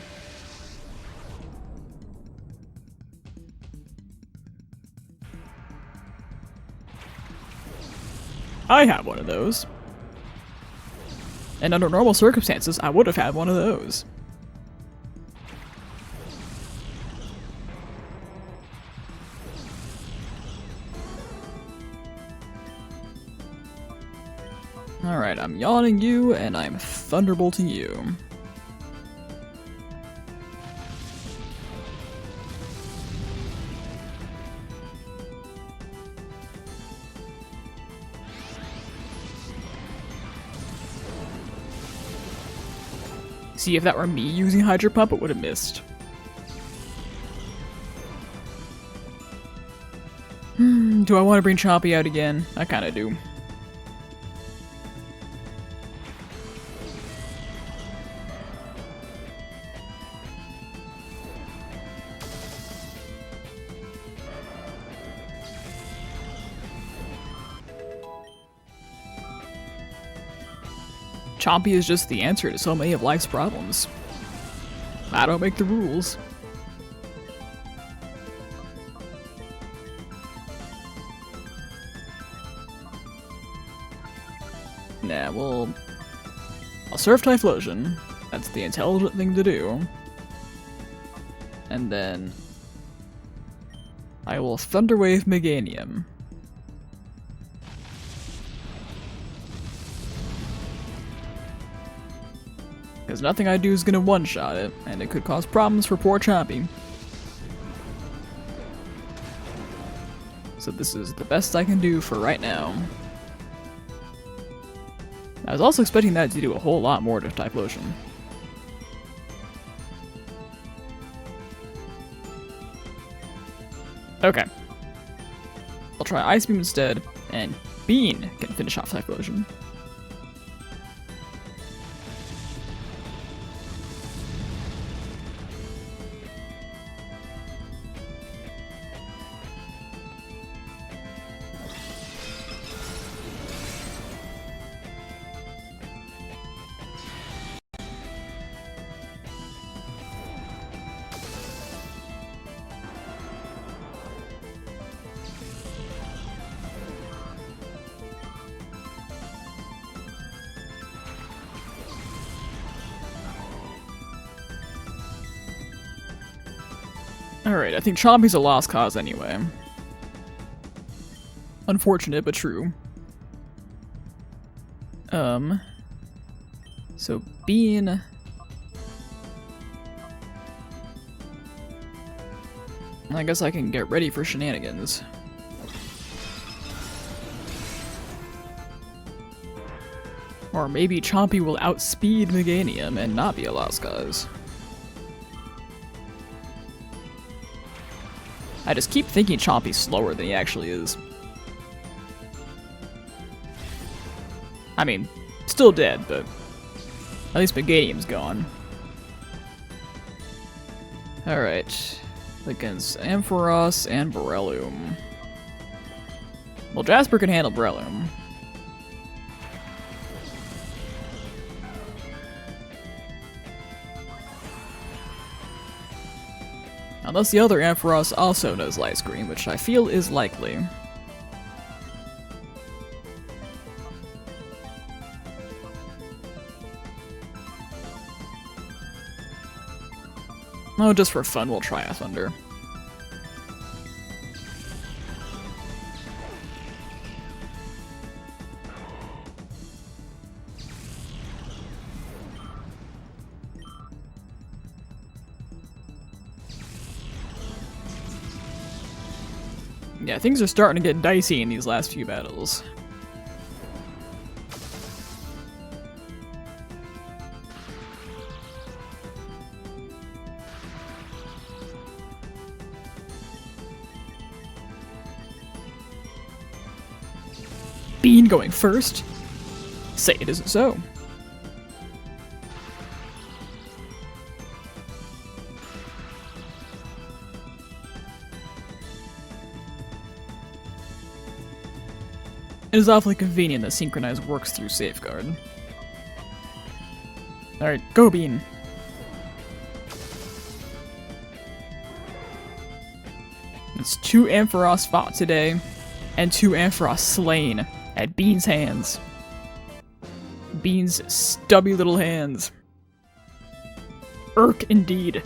I have one of those. And under normal circumstances, I would have had one of those. Alright, I'm yawning you, and I'm thunderbolting you. See, if that were me using Hydro Pump, it would have missed. Do I want to bring Chompy out again? I kinda do. Chompy is just the answer to so many of life's problems. I don't make the rules. Nah, well... I'll surf Typhlosion. That's the intelligent thing to do. And then... I will Thunderwave Meganium. Because nothing I do is gonna one-shot it, and it could cause problems for poor Chompy. So this is the best I can do for right now. I was also expecting that to do a whole lot more to Typhlosion. Okay. I'll try Ice Beam instead, and Bean can finish off Typhlosion. Alright, I think Chompy's a lost cause anyway. Unfortunate, but true. So Bean... I guess I can get ready for shenanigans. Or maybe Chompy will outspeed Meganium and not be a lost cause. I just keep thinking Chompy's slower than he actually is. I mean, still dead, but at least Meganium's gone. Alright. Against Ampharos and Breloom. Well, Jasper can handle Breloom. Unless the other Ampharos also knows Light Screen, which I feel is likely. Oh, just for fun, we'll try a Thunder. Yeah, things are starting to get dicey in these last few battles. Bean going first? Say it isn't so. It is awfully convenient that Synchronize works through Safeguard. Alright, go Bean! It's 2 Ampharos fought today, and 2 Ampharos slain at Bean's hands. Bean's stubby little hands. Irk indeed.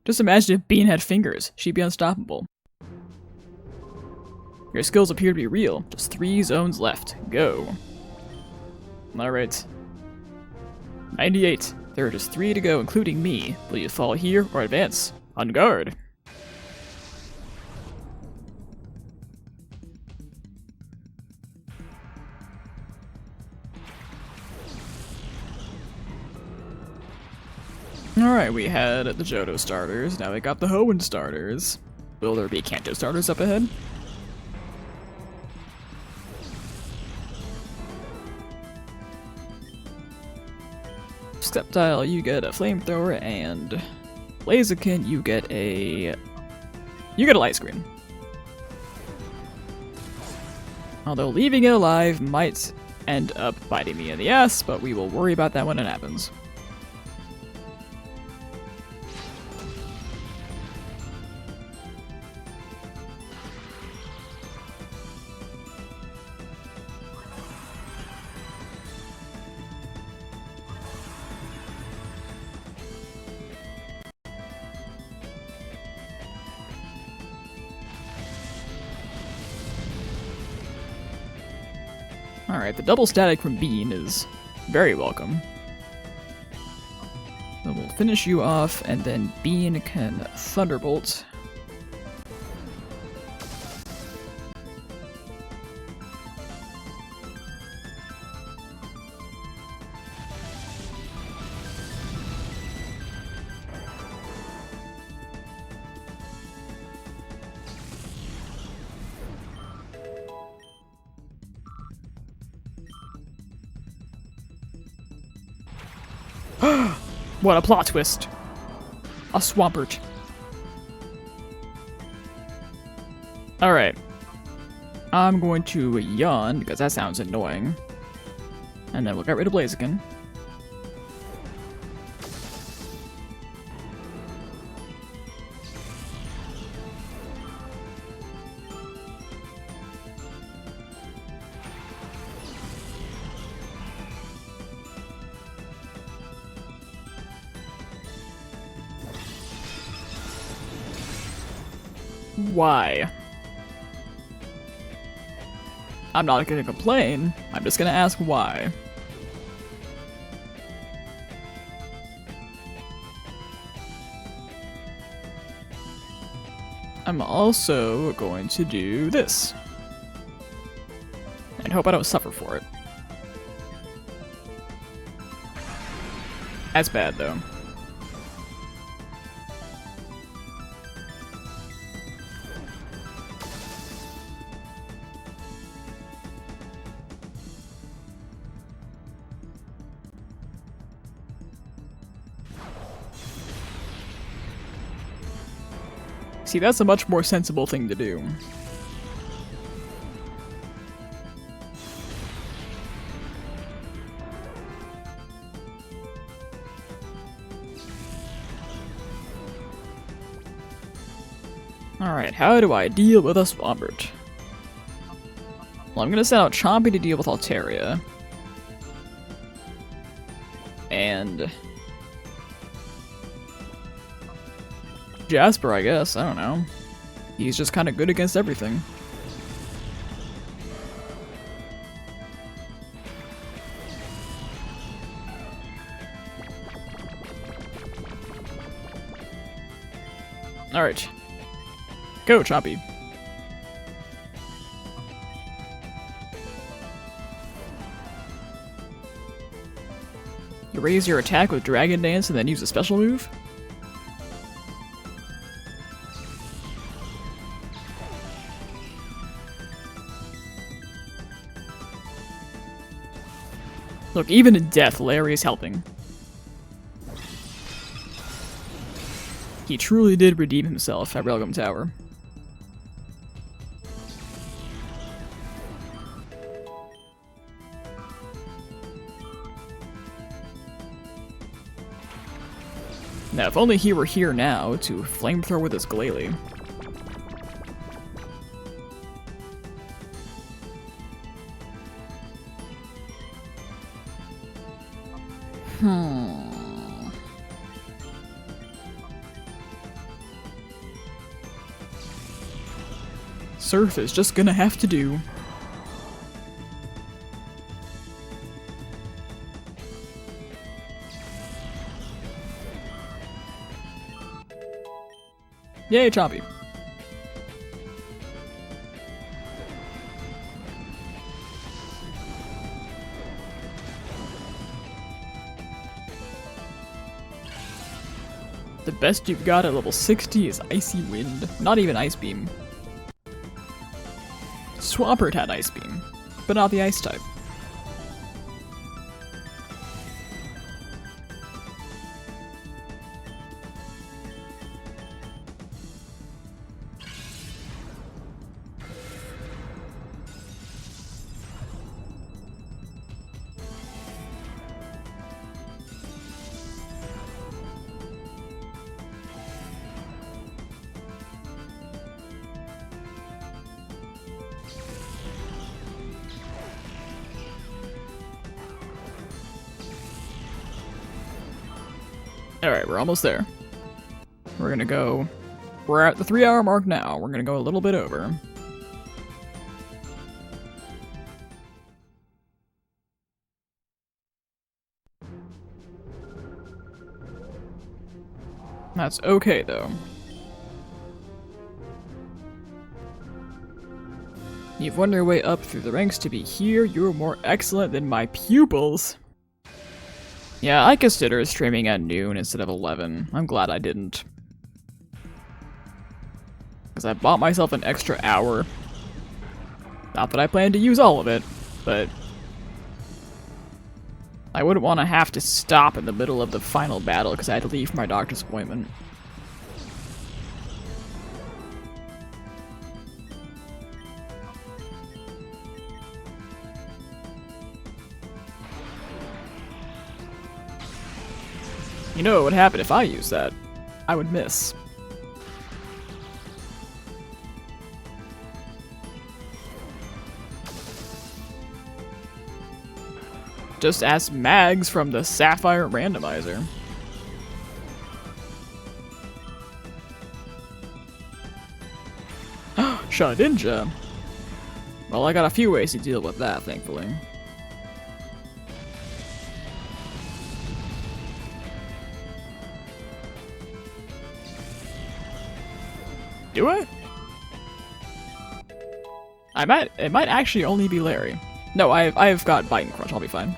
Just imagine if Bean had fingers, she'd be unstoppable. Your skills appear to be real. Just 3 zones left. Go. Alright. 98. There are just 3 to go, including me. Will you fall here or advance? On guard. Alright, we had the Johto starters. Now we got the Hoenn starters. Will there be Kanto starters up ahead? Sceptile, you get a flamethrower, and Blaziken, you get a light screen. Although leaving it alive might end up biting me in the ass, but we will worry about that when it happens. Alright, the double static from Bean is very welcome. Then we'll finish you off, and then Bean can Thunderbolt. What a plot twist! A Swampert. Alright. I'm going to yawn, because that sounds annoying. And then we'll get rid of Blaziken. Why? I'm not gonna complain, I'm just gonna ask why. I'm also going to do this. And hope I don't suffer for it. That's bad though. See, that's a much more sensible thing to do. Alright, how do I deal with a Swampert? Well, I'm gonna send out Chompy to deal with Altaria. And Jasper, I guess. I don't know. He's just kind of good against everything. Alright. Go, Chompy. You raise your attack with Dragon Dance and then use a special move? Look, even in death, Larry is helping. He truly did redeem himself at Railgun Tower. Now, if only he were here now to flamethrower with his Glalie. Surf is just gonna have to do. Yay, Chompy. The best you've got at level 60 is Icy Wind, not even Ice Beam. Swampert had Ice Beam, but not the Ice type. Alright, we're almost there. We're gonna go... We're at the 3-hour mark now. We're gonna go a little bit over. That's okay, though. You've won your way up through the ranks to be here. You're more excellent than my pupils. Yeah, I consider streaming at noon instead of 11. I'm glad I didn't. Because I bought myself an extra hour. Not that I plan to use all of it, but I wouldn't want to have to stop in the middle of the final battle because I had to leave for my doctor's appointment. You know what would happen if I used that? I would miss. Just ask Mags from the Sapphire Randomizer. Shadinja. Well, I got a few ways to deal with that, thankfully. Do I? It might actually only be Larry. No, I've got Bite and Crunch, I'll be fine.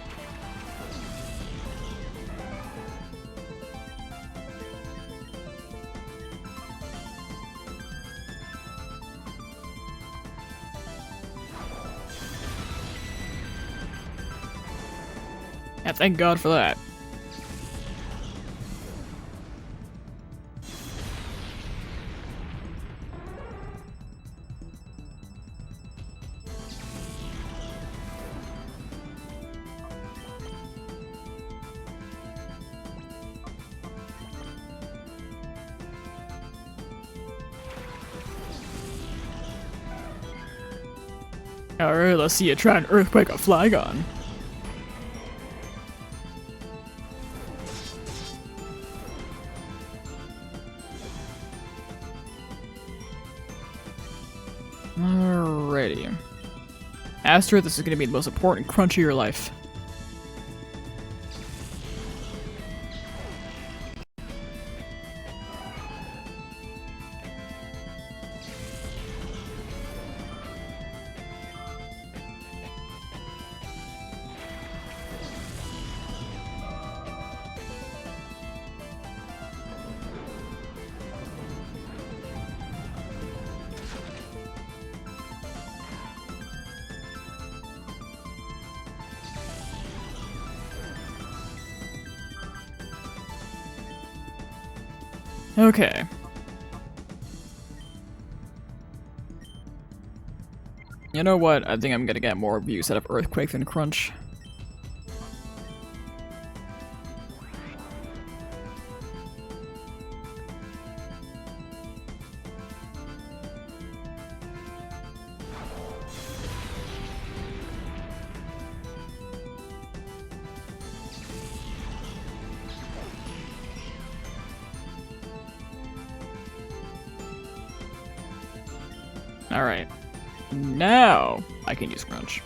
Yeah, thank God for that. Alright, let's see you try an Earthquake a Flygon. Alrighty. Astra, this is gonna be the most important crunch of your life. Okay. You know what? I think I'm gonna get more views out of Earthquake than Crunch. Alright. Now I can use Crunch.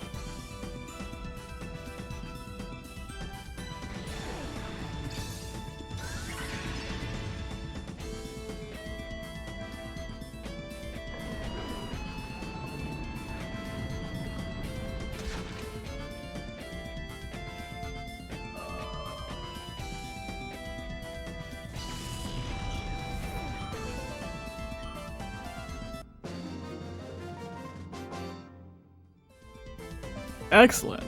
Excellent.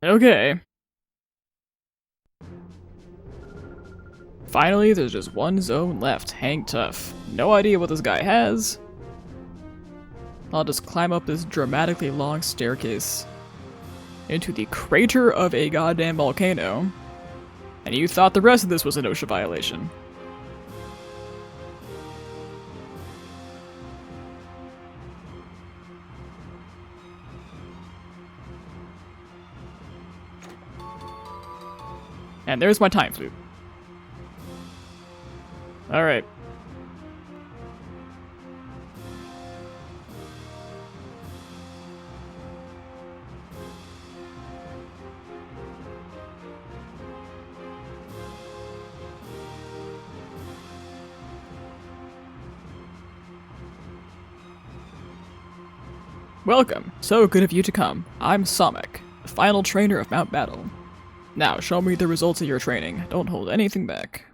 Okay. Finally, there's just one zone left. Hang tough. No idea what this guy has. I'll just climb up this dramatically long staircase into the crater of a goddamn volcano. And you thought the rest of this was an OSHA violation. And there's my time flute. Alright. Welcome. So good of you to come. I'm Sonic, the final trainer of Mount Battle. Now, show me the results of your training. Don't hold anything back.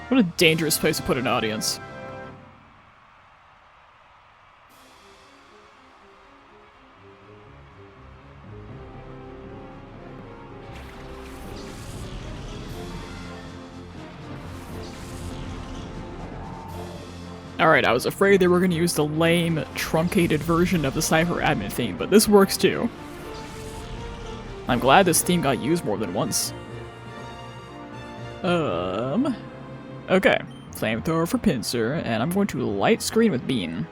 What a dangerous place to put an audience. Alright, I was afraid they were going to use the lame, truncated version of the Cypher admin theme, but this works too. I'm glad this theme got used more than once. Okay. Flamethrower for Pincer, and I'm going to light screen with Bean.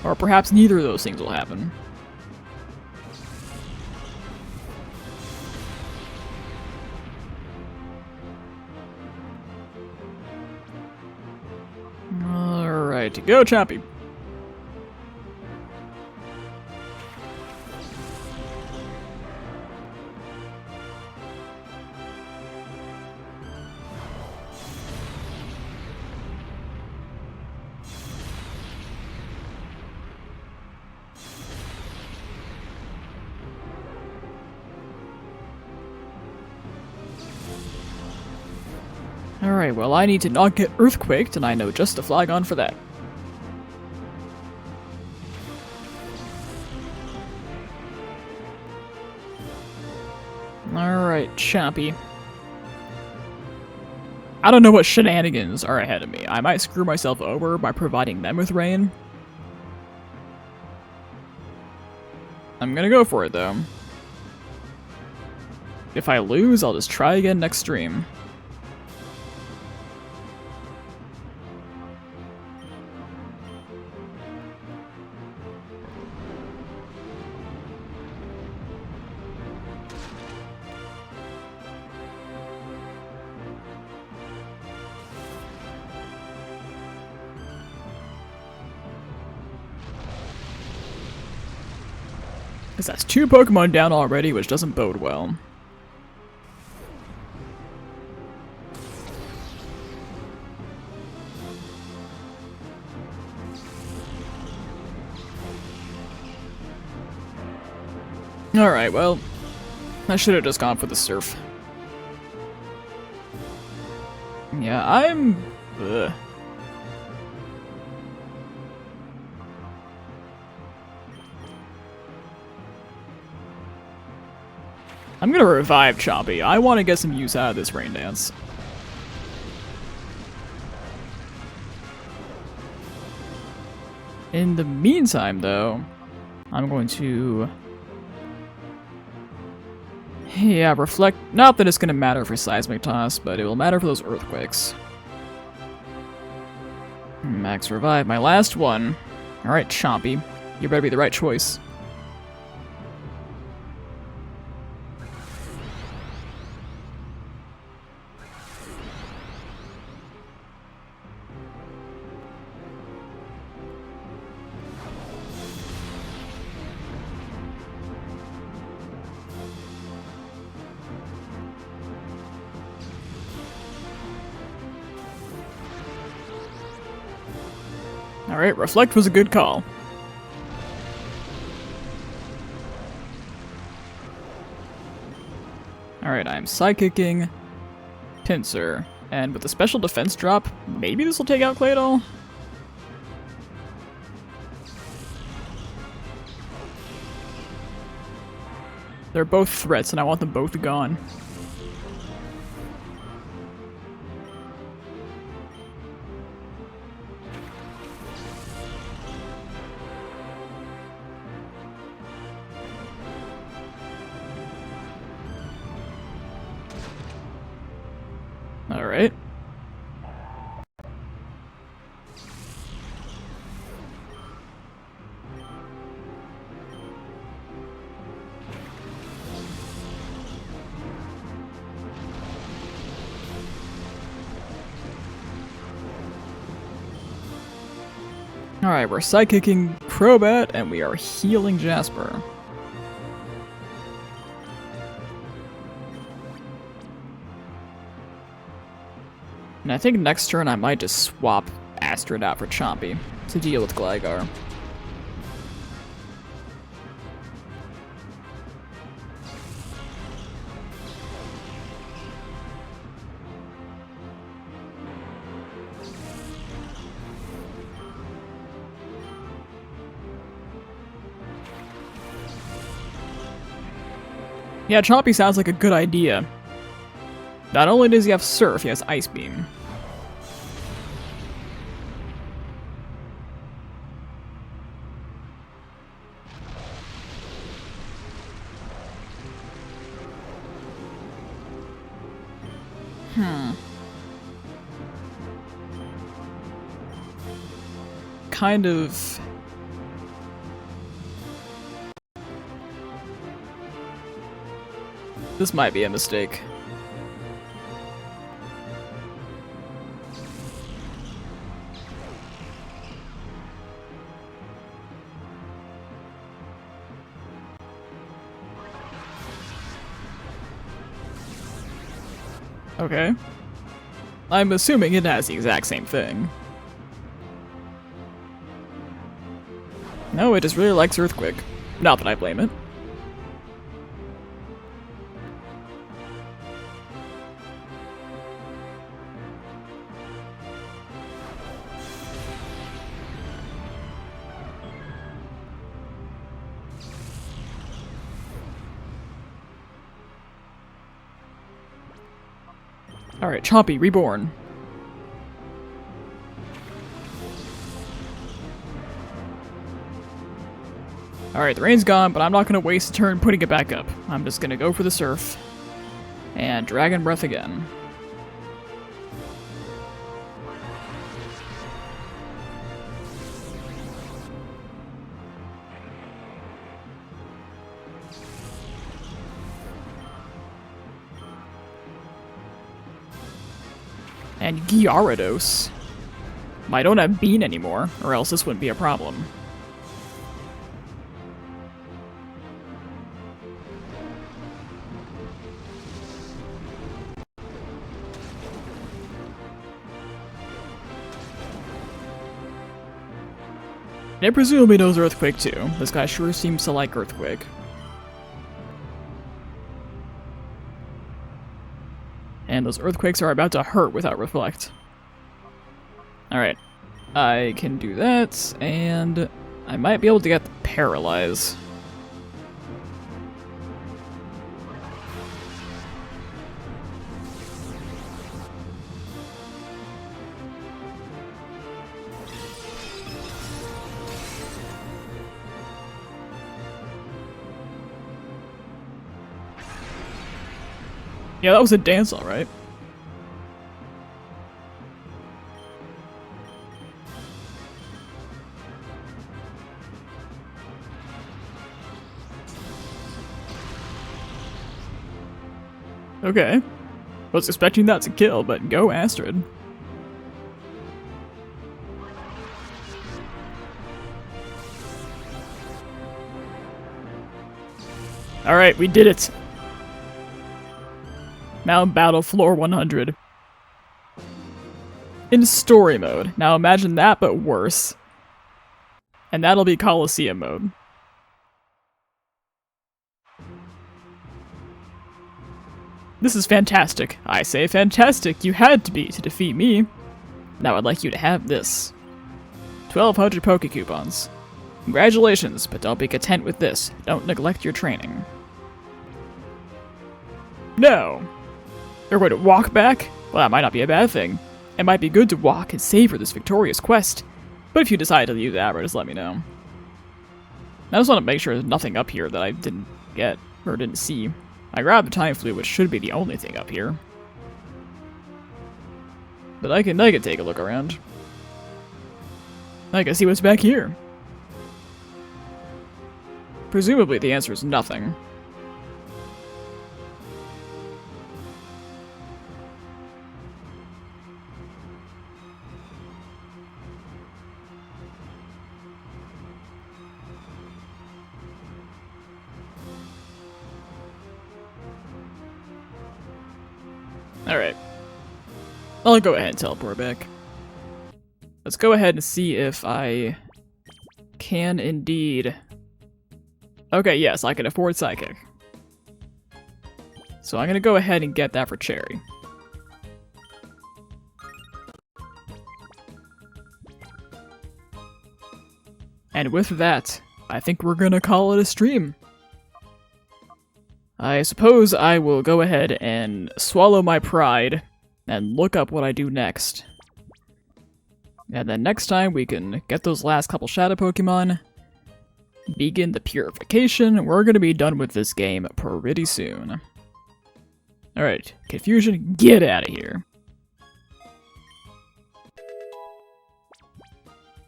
Or perhaps neither of those things will happen. Alright, go Choppy! Alright, well I need to not get earthquaked, and I know just the Flygon for that. Alright, Chompy. I don't know what shenanigans are ahead of me. I might screw myself over by providing them with rain. I'm gonna go for it though. If I lose, I'll just try again next stream. Because that's 2 Pokemon down already, which doesn't bode well. Alright, well, I should have just gone for the Surf. Yeah, I'm... Ugh. I'm gonna revive Chompy. I want to get some use out of this Rain Dance. In the meantime, though, I'm going to... Yeah, reflect. Not that it's gonna matter for Seismic Toss, but it will matter for those Earthquakes. Max Revive, my last one. Alright, Chompy. You better be the right choice. Alright, Reflect was a good call. Alright, I'm Psychicking Pinsir. And with the special defense drop, maybe this will take out Claydol? They're both threats, and I want them both gone. Alright. Alright, we're Psychicking Crobat, and we are healing Jasper. And I think next turn I might just swap Astrid out for Chompy to deal with Gligar. Yeah, Chompy sounds like a good idea. Not only does he have Surf, he has Ice Beam. Kind of... This might be a mistake. Okay. I'm assuming it has the exact same thing. No, it just really likes Earthquake. Not that I blame it. Alright, Chompy, reborn. Alright, the rain's gone, but I'm not going to waste a turn putting it back up. I'm just going to go for the Surf. And Dragon Breath again. And Gyarados. I don't have Bean anymore, or else this wouldn't be a problem. And presumably knows Earthquake too. This guy sure seems to like Earthquake. And those Earthquakes are about to hurt without Reflect. Alright. I can do that, and I might be able to get the Paralyze. Yeah, that was a dance, alright. Okay. Was expecting that to kill, but go Astrid. Alright, we did it! Now battle floor 100. In story mode. Now imagine that, but worse. And that'll be Colosseum mode. This is fantastic. I say fantastic. You had to be to defeat me. Now I'd like you to have this. 1,200 Poke Coupons. Congratulations, but don't be content with this. Don't neglect your training. No! You're going to walk back? Well, that might not be a bad thing. It might be good to walk and savor this victorious quest. But if you decide to do that, just let me know. I just want to make sure there's nothing up here that I didn't get, or didn't see. I grabbed the Time Flute, which should be the only thing up here. But I can take a look around. I can see what's back here. Presumably the answer is nothing. Alright. I'll go ahead and teleport back. Let's go ahead and see if I can indeed... Okay, yes, I can afford Psychic. So I'm gonna go ahead and get that for Cherry. And with that, I think we're gonna call it a stream. I suppose I will go ahead and swallow my pride and look up what I do next. And then next time we can get those last couple Shadow Pokemon, begin the Purification. We're gonna be done with this game pretty soon. Alright, Confusion, get out of here.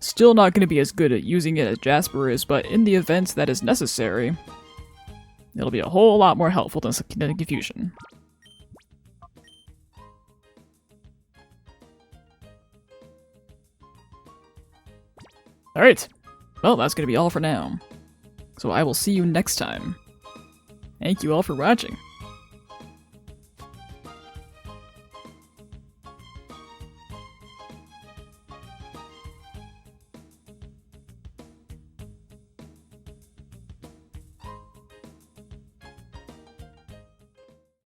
Still not gonna be as good at using it as Jasper is, but in the event that is necessary, it'll be a whole lot more helpful than Confusion. Alright, well that's gonna be all for now. So I will see you next time. Thank you all for watching.